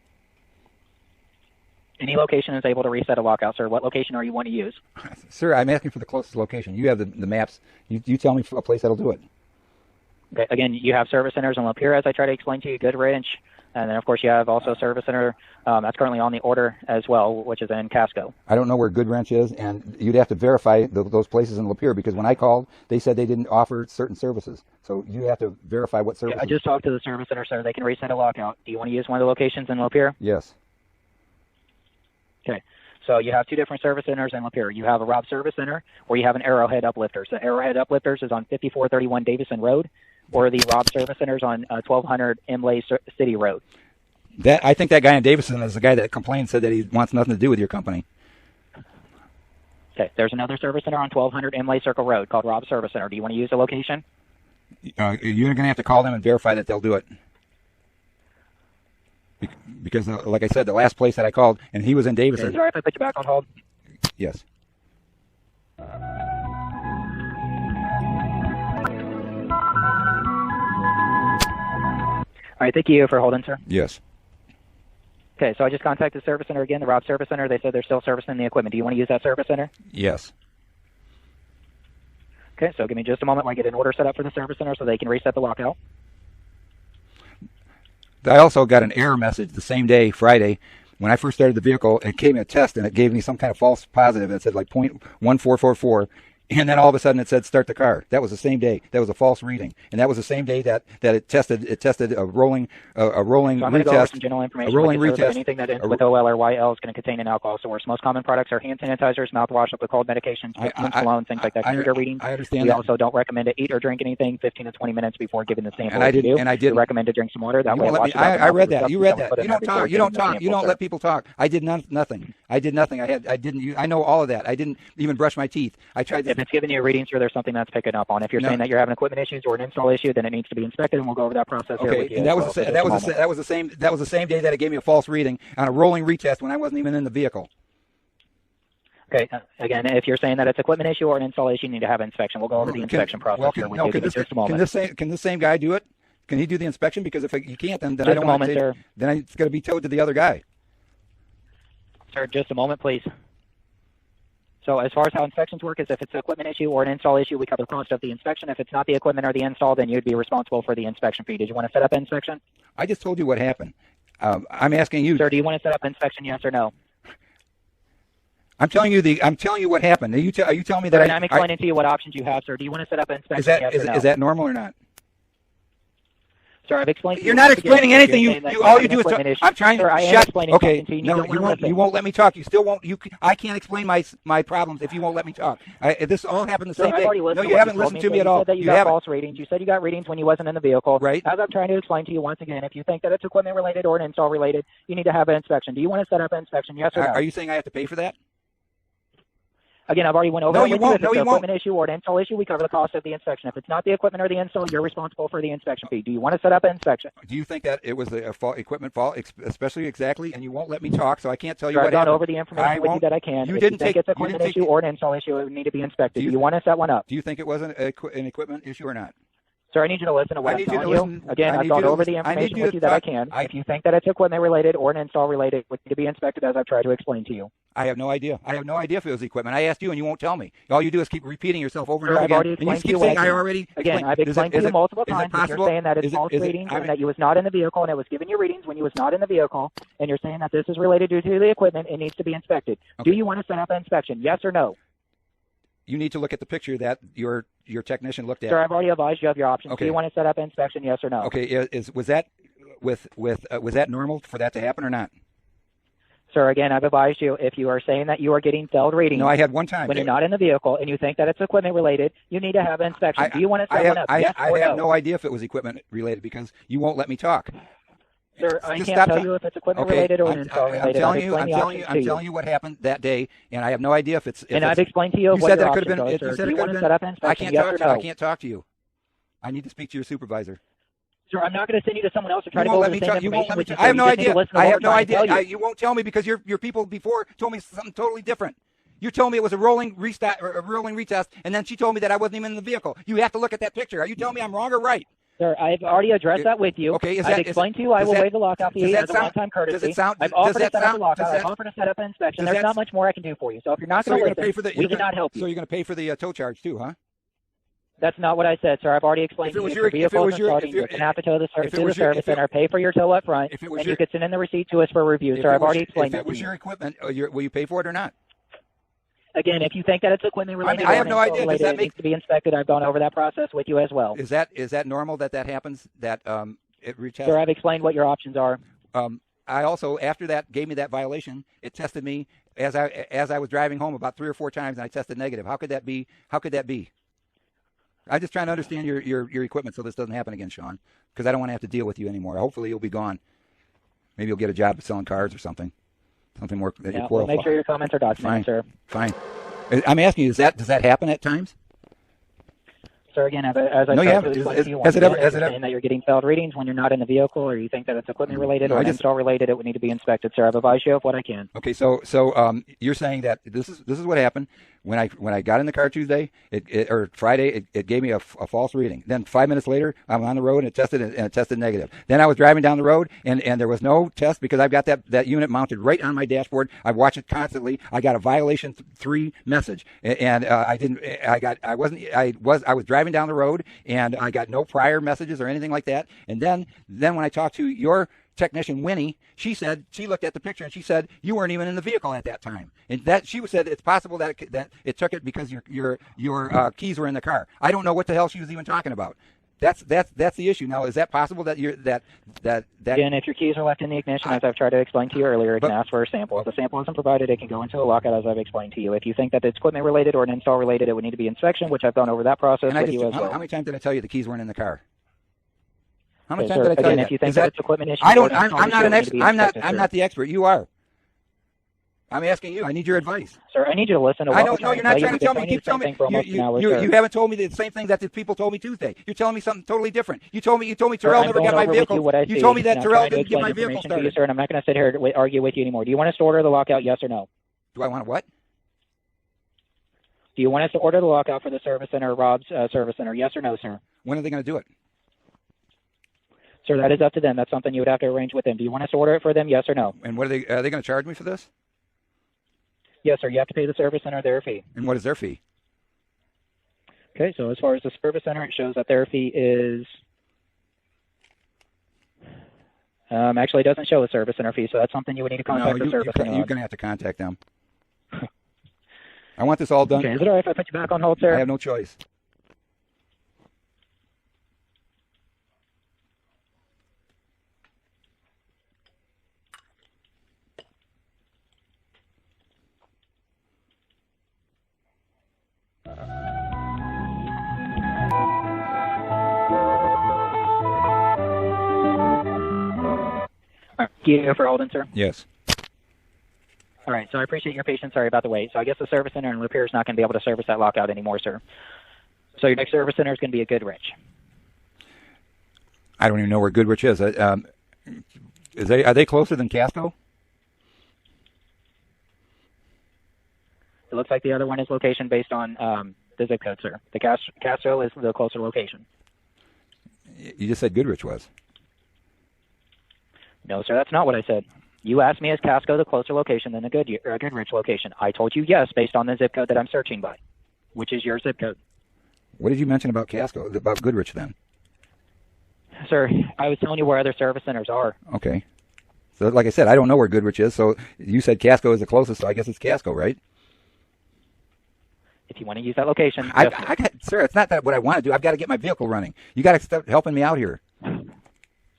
Any location is able to reset a lockout, sir. What location are you want to use? Sir, I'm asking for the closest location. You have the maps. You tell me a place that'll do it. Okay. Again, you have service centers in Lapeer, as I try to explain to you, Goodrich, and then of course you have also a service center that's currently on the order as well, which is in Casco. I don't know where Goodwrench is, and you'd have to verify those places in Lapeer, because when I called, they said they didn't offer certain services. So you have to verify what services. I just talked to the service center, sir. They can reset a lockout. Do you want to use one of the locations in Lapeer? Yes. Okay. So you have two different service centers in Lapeer. You have a Rob Service Center, or you have an Arrowhead Uplifters. The Arrowhead Uplifters is on 5431 Davison Road, or the Rob Service Centers on 1200 Imlay City Road. I think that guy in Davison is the guy that complained, said that he wants nothing to do with your company. Okay. There's another service center on 1200 Imlay Circle Road called Rob Service Center. Do you want to use the location? You're going to have to call them and verify that they'll do it. Because, like I said, the last place that I called, and he was in Davison. Is it all right if I put you back on hold? Yes. All right. Thank you for holding, sir. Yes. Okay. So I just contacted the service center again, the Rob Service Center. They said they're still servicing the equipment. Do you want to use that service center? Yes. Okay. So give me just a moment while I get an order set up for the service center so they can reset the lockout. I also got an error message the same day, Friday, when I first started the vehicle. It gave me a test, and it gave me some kind of false positive. It said like 0.1444, and then all of a sudden it said start the car. That was the same day. That was a false reading, and that was the same day that it tested a rolling So I'm going to go over some general information. A rolling with you, sir, retest. that anything that ends with OL or YL is going to contain an alcohol source. Most common products are hand sanitizers, mouthwash, liquid cold medications, cologne, things like that. Computer readings. I understand We that. also don't recommend to eat or drink anything 15 to 20 minutes before giving the sample. And I didn't. And I didn't. We recommend to drink some water. That You way, won't let me, I read that. You read that. You don't talk. You don't talk. You don't let people talk. I did nothing. I did nothing. I know all of that. I didn't even brush my teeth. I tried. If it's giving you a reading, sir, there's something that's picking up on. If you're saying that you're having equipment issues or an install issue, then it needs to be inspected, and we'll go over that process here with you. And that was the same day that it gave me a false reading on a rolling retest when I wasn't even in the vehicle. Okay. Again, if you're saying that it's equipment issue or an install issue, you need to have an inspection. We'll go over the inspection process here with you. Give me just a moment. Can this same guy do it? Can he do the inspection? Because if you can't, then just I don't want to. Sir. Then it's going to be towed to the other guy. Sir, just a moment, please. So as far as how inspections work is if it's an equipment issue or an install issue, we cover the cost of the inspection. If it's not the equipment or the install, then you'd be responsible for the inspection fee. Did you want to set up an inspection? I just told you what happened. I'm asking you. Sir, do you want to set up inspection, yes or no? I'm telling you what happened. Are you telling me that I'm explaining to you what options you have, sir. Do you want to set up an inspection, yes or no? Is that normal or not? Sir, I've explained to you. You're not explaining anything. All you do is talk. I'm trying to shut. Okay, no, you won't let me talk. You still won't. I can't explain my problems if you won't let me talk. This all happened the same day. No, you haven't listened to me at all. You got false readings. You said you got readings when you wasn't in the vehicle. Right. As I'm trying to explain to you once again, if you think that it's equipment related or an install related, you need to have an inspection. Do you want to set up an inspection, yes or no? Are you saying I have to pay for that? Again, I've already went over No, it you with won't. you. If it's No, an you won't. equipment issue or an install issue, we cover the cost of the inspection. If it's not the equipment or the install, you're responsible for the inspection fee. Do you want to set up an inspection? Do you think that it was a equipment fault, especially exactly, and you won't let me talk, so I can't tell you Sir, what I've gone happened? over the information with you that I can. You if didn't you think take. it's an equipment issue or an install issue, it would need to be inspected. Do you want to set one up? Do you think it was an equipment issue or not? Sir, I need you to listen to what I'm telling you. Again, I've gone over the information with you that I can. If you think that it's equipment related or an install related, it would need to be inspected as I've tried to explain to you. I have no idea. I have no idea if it was equipment. I asked you and you won't tell me. All you do is keep repeating yourself over and over again. And you keep saying I already explained. Again, I've explained to you multiple times. If you're saying that it's false readings and that you was not in the vehicle and it was giving you readings when you was not in the vehicle, and you're saying that this is related due to the equipment, it needs to be inspected. Do you want to set up an inspection? Yes or no? You need to look at the picture that your technician looked at. Sir, I've already advised you of your options. Okay. Do you want to set up an inspection? Yes or no? Okay. Was that was that normal for that to happen or not? Sir, again, I've advised you, if you are saying that you are getting failed readings No, I had one time. when you're not in the vehicle and you think that it's equipment related, you need to have an inspection. Do you want to set one up? Yes or I have no idea if it was equipment related because you won't let me talk. Sir, I can't tell you if it's equipment related or an install related. I'm telling you what happened that day, and I have no idea if it's. And I've explained to you what your options are, sir. Do you want to set up an inspection? Yes or no? I can't talk to you. I need to speak to your supervisor. Sir, I'm not going to send you to someone else to try to go over the same information with you. I have no idea. I have no idea. You won't tell me because your people before told me something totally different. You told me it was a rolling restart or a rolling retest, and then she told me that I wasn't even in the vehicle. You have to look at that picture. Are you telling me I'm wrong or right? Sir, I've already addressed that with you. Okay, I've explained to you I will waive the lockout fee as a one-time courtesy. I've offered to set up a lockout. I've offered to set up an inspection. There's not much more I can do for you. So if you're not going to listen, we cannot help you. So you're going to pay for the tow charge too, huh? That's not what I said, sir. I've already explained to you. If your vehicle isn't starting, you're going to have to tow the service center, pay for your tow up front, and you could send in the receipt to us for review, sir. I've already explained that to you. If it was your equipment, will you pay for it or not? Again, if you think that it's equipment related, I have no idea. Does that it needs to be inspected. I've gone over that process with you as well. Is that normal that happens? That it retests? Sir, I've explained what your options are. I also, after that gave me that violation, it tested me as I was driving home about 3 or 4 times, and I tested negative. How could that be? I'm just trying to understand your equipment so this doesn't happen again, Sean, because I don't want to have to deal with you anymore. Hopefully you'll be gone. Maybe you'll get a job selling cars or something. Something more. Yeah, well, make sure your comments are documented, sir. Fine. I'm asking you, does that happen at times? Sir, again, as I tried to explain to you, has it ever saying that you're getting failed readings when you're not in the vehicle, or you think that it's equipment related or install related, it would need to be inspected, sir. I've advised you of what I can. Okay, so you're saying that this is what happened when I got in the car Tuesday or Friday. It gave me a false reading. Then 5 minutes later, I'm on the road and it tested negative. Then I was driving down the road and there was no test because I've got that unit mounted right on my dashboard. I watch it constantly. I got a violation 3 message and I was driving down the road and I got no prior messages or anything like that. And then when I talked to your technician Winnie, she said she looked at the picture and she said you weren't even in the vehicle at that time, and that she said it's possible that it took it because your keys were in the car. I don't know what the hell she was even talking about. That's the issue. Now, is that possible that again, if your keys are left in the ignition, as I've tried to explain to you earlier, it can ask for a sample. If the sample isn't provided, it can go into a lockout, as I've explained to you. If you think that it's equipment related or an install related, it would need to be inspection, which I've gone over that process with you as well. How many times did I tell you the keys weren't in the car? How many times times did I tell you that? If you think that it's equipment issue, I'm not an expert. I'm not the expert. You are. I'm asking you. I need your advice. Sir, I need you to listen to what No, you're not trying to tell me. You keep telling me. You haven't told me the same thing that the people told me Tuesday. You're telling me something totally different. You told me Terrell never got my vehicle. You told me that Terrell didn't get my vehicle started. You, sir, and I'm not going to sit here and argue with you anymore. Do you want us to order the lockout, yes or no? Do I want what? Do you want us to order the lockout for the service center, Rob's service center, yes or no, sir? When are they going to do it? Sir, that is up to them. That's something you would have to arrange with them. Do you want us to order it for them, yes or no? And what are they going to charge me for this? Yes, sir. You have to pay the service center their fee. And what is their fee? Okay, so as far as the service center, it shows that their fee is actually it doesn't show a service center fee, so that's something you would need to contact the service center. You're going to have to contact them. I want this all done. Okay, is it all right if I put you back on hold, sir? I have no choice. Thank you for holding, sir. Yes. All right, so I appreciate your patience. Sorry about the wait. So I guess the service center and repair is not going to be able to service that lockout anymore, sir. So your next service center is going to be at Goodrich. I don't even know where Goodrich is. Are they closer than Casco? It looks like the other one is location based on the zip code, sir. The Castro is the closer location. You just said Goodrich was. No, sir, that's not what I said. You asked me, is Casco the closer location than the Goodrich location? I told you yes, based on the zip code that I'm searching by, which is your zip code. What did you mention about Casco, about Goodrich then? Sir, I was telling you where other service centers are. Okay. So like I said, I don't know where Goodrich is, so you said Casco is the closest, so I guess it's Casco, right? If you want to use that location. Sir, it's not that what I want to do. I've got to get my vehicle running. You got to start helping me out here.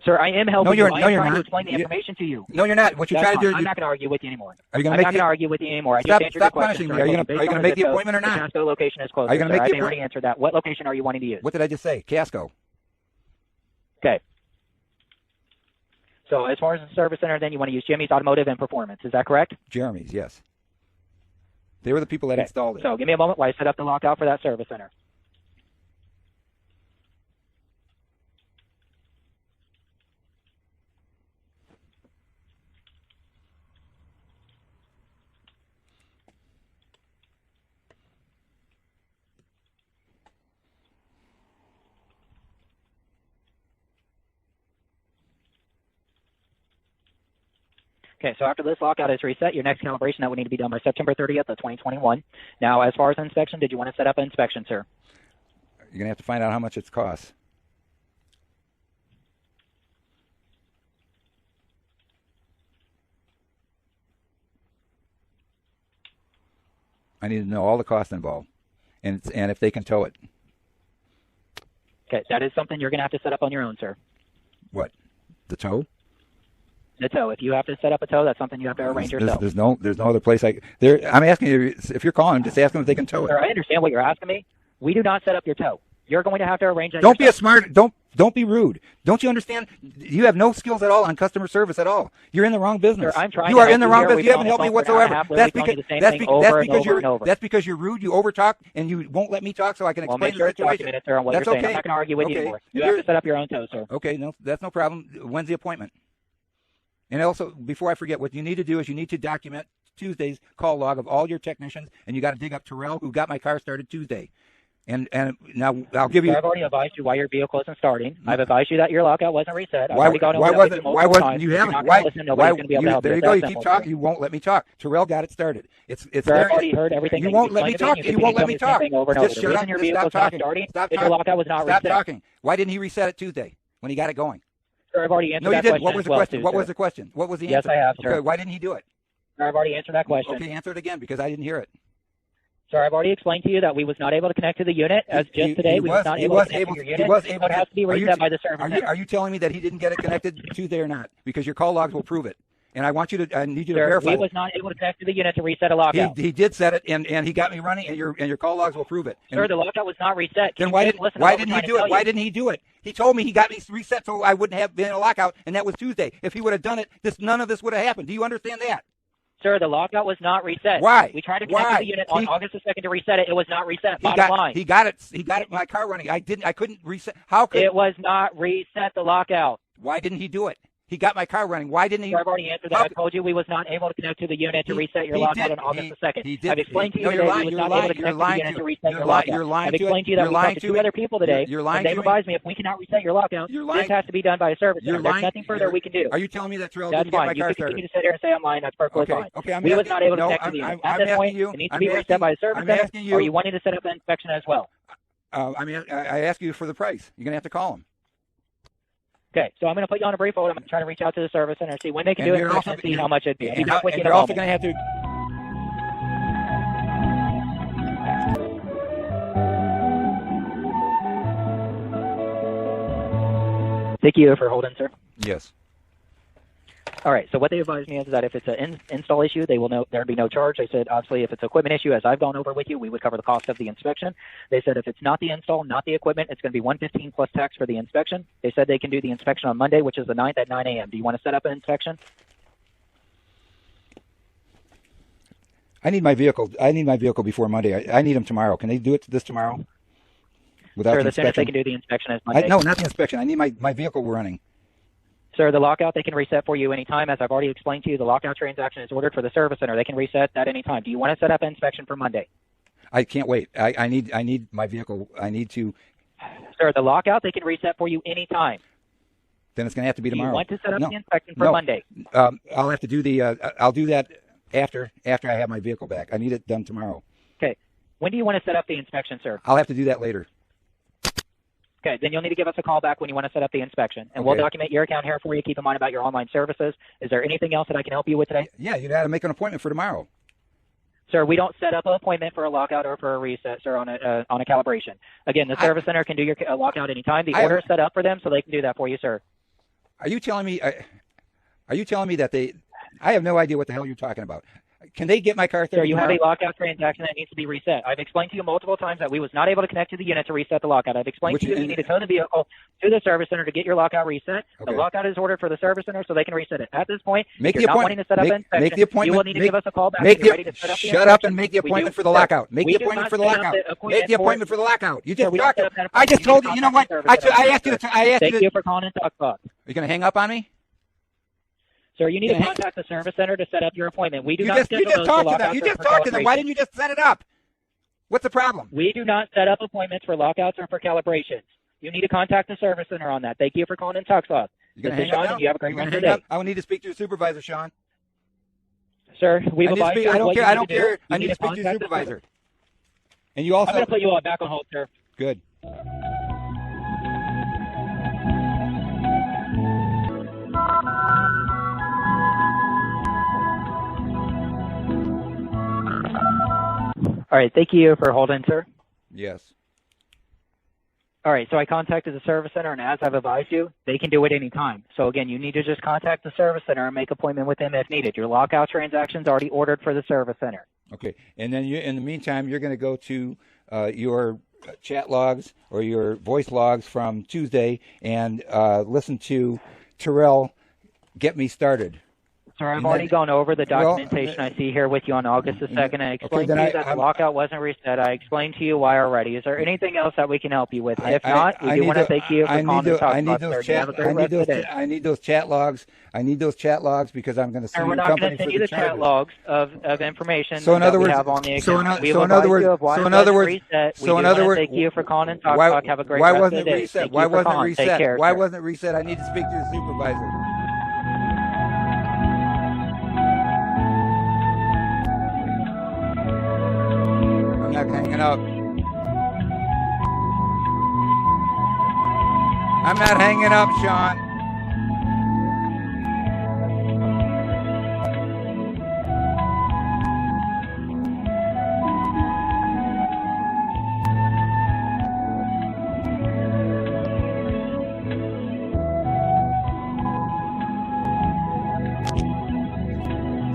Sir, I am helping you. I'm trying not. to explain the information to you. No, you're not. What you're trying to do. I'm not going to argue with you anymore. Are you going to I'm not going to argue with you anymore. I just answered your question. Stop punishing me. Are you going to make the appointment or not? The Casco location is closer. Are you going to make the appointment? I already answered that. What location are you wanting to use? What did I just say? Casco. Okay. So as far as the service center, then you want to use Jimmy's Automotive and Performance. Is that correct? Jeremy's, yes. They were the people that installed it. So give me a moment while I set up the lockout for that service center. Okay, so after this lockout is reset, your next calibration that would need to be done by September 30th of 2021. Now, as far as inspection, did you want to set up an inspection, sir? You're going to have to find out how much it costs. I need to know all the costs involved, and if they can tow it. Okay, that is something you're going to have to set up on your own, sir. What? The tow? The tow. If you have to set up a tow, that's something you have to arrange yourself. There's no other place. I'm asking you, if you're calling, just ask them if they can tow it. Sir, I understand what you're asking me. We do not set up your tow. You're going to have to arrange that. Don't be a smart. Don't be rude. Don't you understand? You have no skills at all on customer service at all. You're in the wrong business. Sir, I'm trying you to are in the wrong here. business. You haven't helped me whatsoever. That's because you're rude. You overtalk and you won't let me talk so I can explain the situation. Sir, on what That's you're saying. okay. I'm not going to argue with you anymore. You have to set up your own tow, sir. Okay, no, that's no problem. When's the appointment? And also, before I forget, what you need to do is you need to document Tuesday's call log of all your technicians, and you got to dig up Terrell, who got my car started Tuesday. And now I'll give you. I've already advised you why your vehicle isn't starting. I've advised you that your lockout wasn't reset. Why wasn't you haven't? There you go. You keep talking. You won't let me talk. Terrell got it started. It's Sir, I've already heard everything. You won't let me talk. You won't let me talk. Just shut up. Stop talking. Stop talking. Your lockout was not reset. Stop talking. Why didn't he reset it Tuesday when he got it going? Sir, I've already answered that question. What was the question? What was the question? What was the answer? Yes, I have, sir. Okay, why didn't he do it? Sir, I've already answered that question. Okay, answer it again because I didn't hear it. Sir, I've already explained to you that we was not able to connect to the unit as just today. We was not able to connect to your unit. It has to be reset by the service center. Are you telling me that he didn't get it connected Tuesday or not? Because your call logs will prove it. And I need you to verify. He was not able to connect to the unit to reset a lockout. He did set it, and he got me running, and your call logs will prove it. Sir, the lockout was not reset. Then why didn't he do it? Why didn't he do it? He told me he got me reset so I wouldn't have been in a lockout, and that was Tuesday. If he would have done it, none of this would have happened. Do you understand that? Sir, the lockout was not reset. Why? We tried to connect to the unit on August the 2nd to reset it. It was not reset. Bottom line. He got it. My car running. I couldn't reset. How could it was not reset the lockout? Why didn't he do it? He got my car running. Why didn't he? Sir, I've already answered that. I told you we was not able to connect to the unit to reset your lockout on August the 2nd. He did. I've explained to you today we was not able to connect to the unit to reset your lockout. You're lying I've explained to you that we talked to two other people today. You're lying. They've advised me if we cannot reset your lockout, this has to be done by a service center. There's nothing further we can do. Are you telling me that Terrell didn't get my car started? You can continue to sit here and say I'm lying. That's perfectly fine. Okay, we was not able to connect to the unit. At this point, it needs to be reset by a service center. Or are you wanting to set up an inspection as well? I ask you for the price. You're going to have to call him. Okay, so I'm going to put you on a brief hold. I'm going to try to reach out to the service center and see when they can do it and see how much it'd be. And you're also going to have to. Thank you for holding, sir. Yes. All right, so what they advised me is that if it's an install issue, there'd be no charge. They said, obviously, if it's an equipment issue, as I've gone over with you, we would cover the cost of the inspection. They said if it's not the install, not the equipment, it's going to be $115 plus tax for the inspection. They said they can do the inspection on Monday, which is the 9th at 9 a.m. Do you want to set up an inspection? I need my vehicle before Monday. I need them tomorrow. Can they do it tomorrow? Sir, the soonest they can do the inspection is Monday. No, not the inspection. I need my vehicle running. Sir, the lockout they can reset for you anytime. As I've already explained to you, the lockout transaction is ordered for the service center. They can reset that anytime. Do you want to set up an inspection for Monday? I can't wait. I need my vehicle. I need to. Sir, the lockout they can reset for you anytime. Then it's going to have to be tomorrow. Do you want to set up the inspection for Monday? I'll have to do I'll do that after I have my vehicle back. I need it done tomorrow. Okay. When do you want to set up the inspection, sir? I'll have to do that later. Okay, then you'll need to give us a call back when you want to set up the inspection. And we'll document your account here for you. Keep in mind about your online services. Is there anything else that I can help you with today? Yeah, you'd have to make an appointment for tomorrow. Sir, we don't set up an appointment for a lockout or for a reset, sir, on a calibration. Again, the service center can do your lockout anytime. The order is set up for them, so they can do that for you, sir. Are you telling me that they? I have no idea what the hell you're talking about. Can they get my car Sir, you have a lockout transaction that needs to be reset. I've explained to you multiple times that we was not able to connect to the unit to reset the lockout. I've explained to you that you need to tow the vehicle to the service center to get your lockout reset. Okay. The lockout is ordered for the service center so they can reset it. At this point, if you're not wanting to set up an inspection, you will need to give us a call back. Shut up and make the appointment for the lockout. Make the appointment for the lockout. Make the appointment for the lockout. You just talked. I just told you. You know what? I asked you to. Thank you for calling and talk about. Are you going to hang up on me? Sir, you need to contact the service center to set up your appointment. We do not schedule those lockouts. You just talked to them. Why didn't you just set it up? What's the problem? We do not set up appointments for lockouts or for calibrations. You need to contact the service center on that. Thank you for calling and talk to us. This is Sean, and you have a great rest of the day. I will need to speak to your supervisor, Sean. Sir, we've advised you. I don't care. I don't care. I need to speak to your supervisor. And you also. I'm going to put you back on hold, sir. Good. All right, thank you for holding, sir. Yes. All right, so I contacted the service center, and as I've advised you, they can do it any time. So again, you need to just contact the service center and make an appointment with them if needed. Your lockout transaction's already ordered for the service center. Okay, and then in the meantime, you're going to go to your chat logs or your voice logs from Tuesday and listen to Terrell Get Me Started. Sir, I've already gone over the documentation I see here with you on August the 2nd. I explained to you that the lockout wasn't reset. I explained to you why already. Is there anything else that we can help you with? If not, we do want to thank you for calling and talking about it, sir. I need those chat logs. I need those chat logs because I'm going to sue your company. We're not going to send you the chat logs of information that we have on the account. So in other words, thank you for calling and talk. Have a great rest of the day. Why wasn't it reset? Why wasn't it reset? I need to speak to the supervisor. I'm not hanging up. I'm not hanging up, Sean.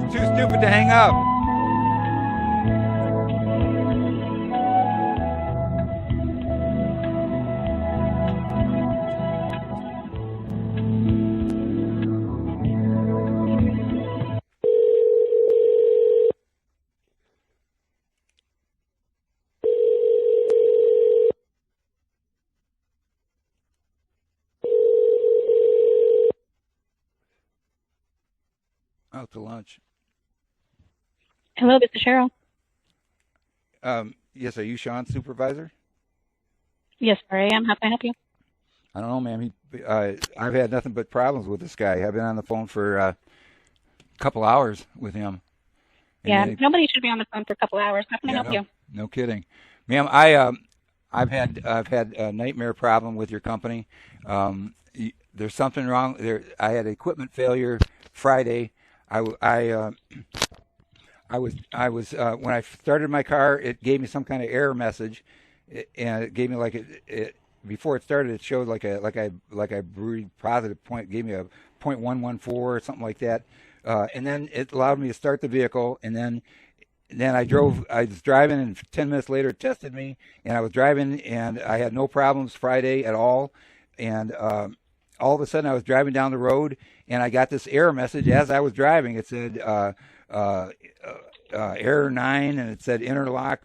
It's too stupid to hang up. Out to lunch. Hello, this is Cheryl. Yes, are you Sean's supervisor? Yes, sir, I am. How can I help you? I don't know, ma'am. I've had nothing but problems with this guy. I've been on the phone for a couple hours with him. Nobody should be on the phone for a couple hours. How can I help you? No kidding, ma'am. I've had a nightmare problem with your company. There's something wrong there. I had equipment failure Friday. I was when I started my car, it gave me some kind of error message, and it gave me before it started, it showed like a positive point. It gave me a 0.114 or something like that, and then it allowed me to start the vehicle, and then I was driving, and 10 minutes later it tested me, and I was driving, and I had no problems Friday at all, and all of a sudden I was driving down the road, and I got this error message as I was driving. It said error 9, and it said interlock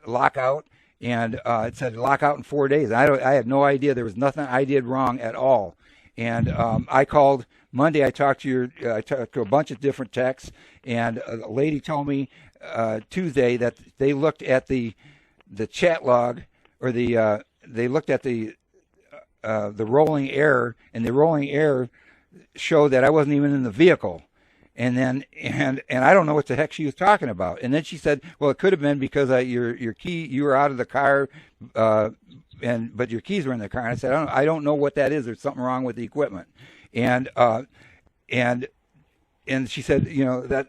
lockout, and it said lockout in 4 days. I had no idea. There was nothing I did wrong at all. And I called Monday. I talked to a bunch of different techs, and a lady told me Tuesday that they looked at the chat log, or they looked at the rolling error, and the rolling error showed that I wasn't even in the vehicle. And then I don't know what the heck she was talking about. And then she said, well, it could have been because you were out of the car, but your keys were in the car. And I said, I don't know what that is. There's something wrong with the equipment. And she said,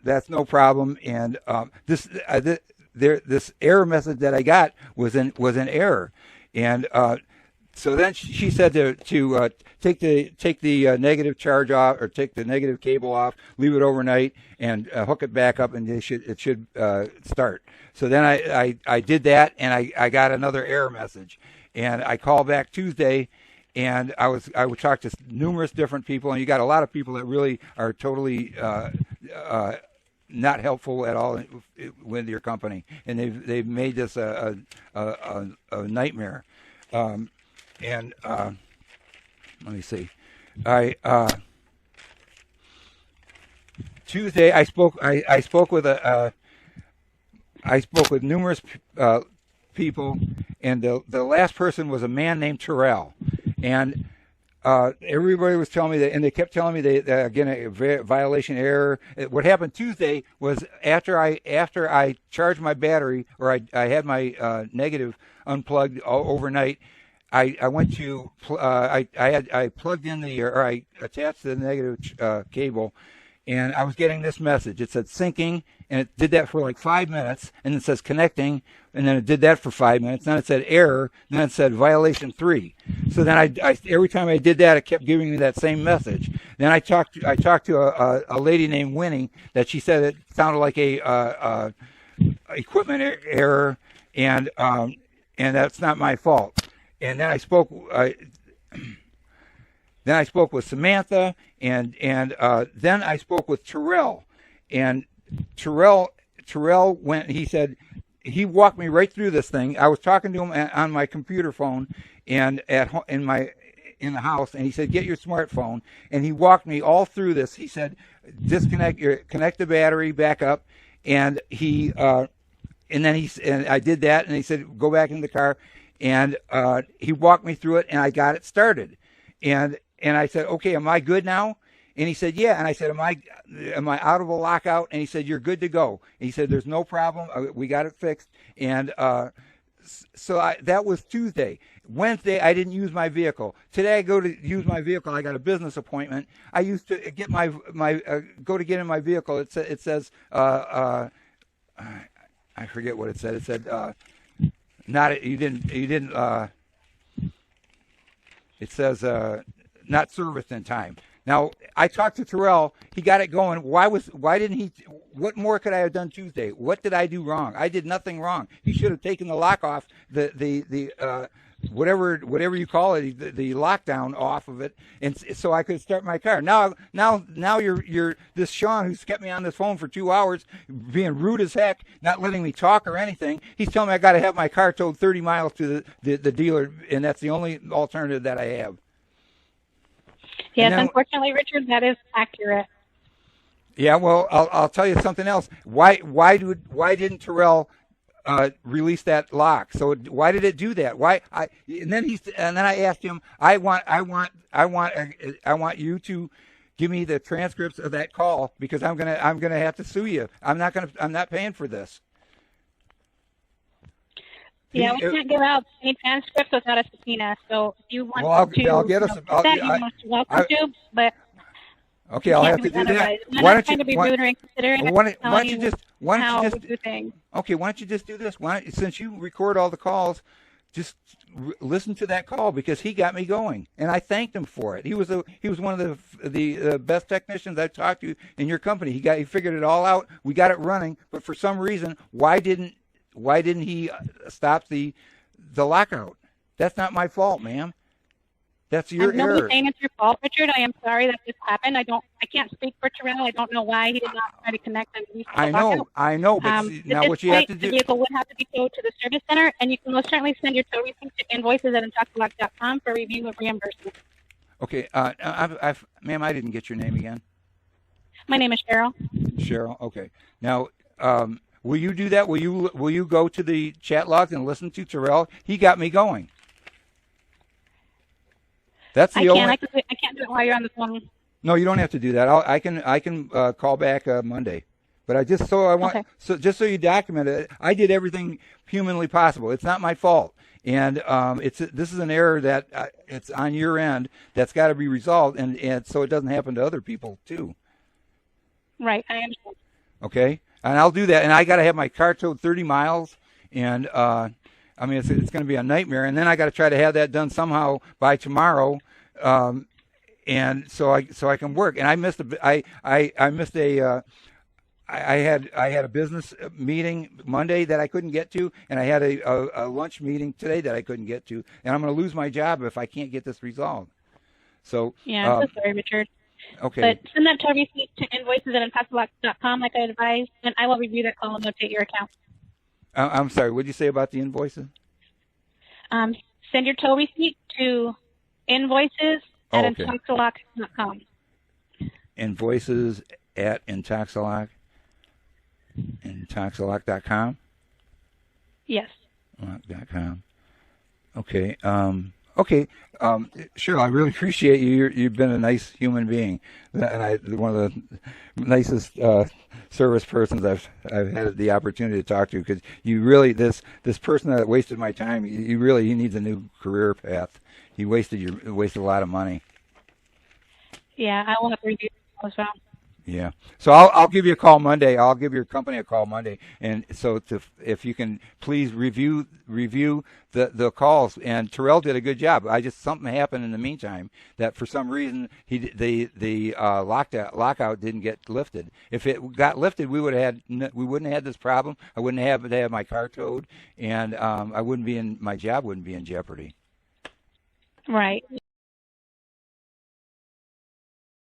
that's no problem. And this error message that I got was an error. And so then she said to take the negative charge off, or take the negative cable off, leave it overnight, and hook it back up, and it should start. So then I did that, and I got another error message, and I called back Tuesday, and I would talk to numerous different people, and you got a lot of people that really are totally not helpful at all with your company, and they've made this a nightmare. And let me see. Tuesday I spoke with numerous people, and the last person was a man named Terrell, and everybody was telling me that, and they kept telling me that again, a violation error. What happened Tuesday was after I charged my battery, or I had my negative unplugged overnight. I went to I plugged in I attached the negative cable, and I was getting this message. It said syncing, and it did that for like 5 minutes, and it says connecting, and then it did that for 5 minutes. Then it said error, and then it said violation 3. So then I every time I did that, it kept giving me that same message. Then I talked to a lady named Winnie that she said it sounded like a equipment error, and that's not my fault. And then I spoke with Samantha, and then I spoke with Terrell, and Terrell went. He walked me right through this thing. I was talking to him on my computer phone and in the house, and he said, "Get your smartphone," and he walked me all through this. He said, connect the battery back up, and and I did that, and he said, "Go back in the car." And he walked me through it, and I got it started. And I said, "Okay, am I good now?" And he said, "Yeah." And I said, "Am I out of a lockout?" And he said, "You're good to go." And he said, "There's no problem. We got it fixed." And that was Tuesday. Wednesday, I didn't use my vehicle. Today, I go to use my vehicle. I got a business appointment. I used to get go to get in my vehicle. It says I forget what it said. It said. It says not serviced in time. Now I talked to Terrell. He got it going. Why didn't he? What more could I have done Tuesday? What did I do wrong? I did nothing wrong. He should have taken the lock off the whatever you call it, the lockdown off of it, and so I could start my car. Now you're this Sean who's kept me on this phone for 2 hours, being rude as heck, not letting me talk or anything. He's telling me I got to have my car towed 30 miles to the dealer, and that's the only alternative that I have. Yes, unfortunately, Richard, that is accurate. Yeah, well, I'll tell you something else. Why didn't Terrell release that lock? So why did it do that? And then I asked him, I want you to give me the transcripts of that call, because I'm gonna have to sue you. I'm not paying for this. Yeah, we can't give out any transcripts without a subpoena. So if you want I'll get us. You're most welcome to, but. Okay, I'll have to do that. Why don't you be rude or inconsiderate? Why don't you just do things? Okay, why don't you just do this? Since you record all the calls, just listen to that call, because he got me going, and I thanked him for it. He was one of the best technicians I've talked to in your company. He figured it all out. We got it running, but for some reason, why didn't he stop the lockout? That's not my fault, ma'am. That's your error. Nobody's saying it's your fault, Richard. I am sorry that this happened. I can't speak for Terrell. I don't know why he did not try to connect and release the lockout. I know. But now what you have to do. The vehicle would have to be towed to the service center, and you can most certainly send your tow receipt to invoices@intoxalock.com for review of reimbursement. Okay, ma'am, I didn't get your name again. My name is Cheryl. Cheryl. Okay. Now, will you do that? Will you go to the chat logs and listen to Terrell? He got me going. That's the only. I can't do it while you're on the phone. No, you don't have to do that. I can call back Monday, but just so you document it, I did everything humanly possible. It's not my fault, and this is an error that it's on your end that's got to be resolved, and so it doesn't happen to other people too. Right, I understand. Okay, and I'll do that, and I got to have my car towed 30 miles, and it's going to be a nightmare, and then I got to try to have that done somehow by tomorrow, and so I can work. And I missed I had a business meeting Monday that I couldn't get to, and I had a lunch meeting today that I couldn't get to, and I'm going to lose my job if I can't get this resolved. So yeah, I'm so sorry, Richard. Okay. But send that tow receipt to invoices@intoxalock.com, like I advised, and I will review that call and notate your account. I'm sorry. What did you say about the invoices? Send your tow receipt to invoices@intoxalock.com. Invoices at intoxalock.com? Yes. .com. Okay. Okay, sure. I really appreciate you. You've been a nice human being, and one of the nicest service persons I've had the opportunity to talk to. Because you really this person that wasted my time. He needs a new career path. He wasted a lot of money. Yeah, I will have to review as well. Yeah. So I'll give you a call Monday. I'll give your company a call Monday, and so if you can please review the calls. And Terrell did a good job. Something happened in the meantime that for some reason the lockout didn't get lifted. If it got lifted, we wouldn't have had this problem. I wouldn't have to have my car towed, and my job wouldn't be in jeopardy. Right.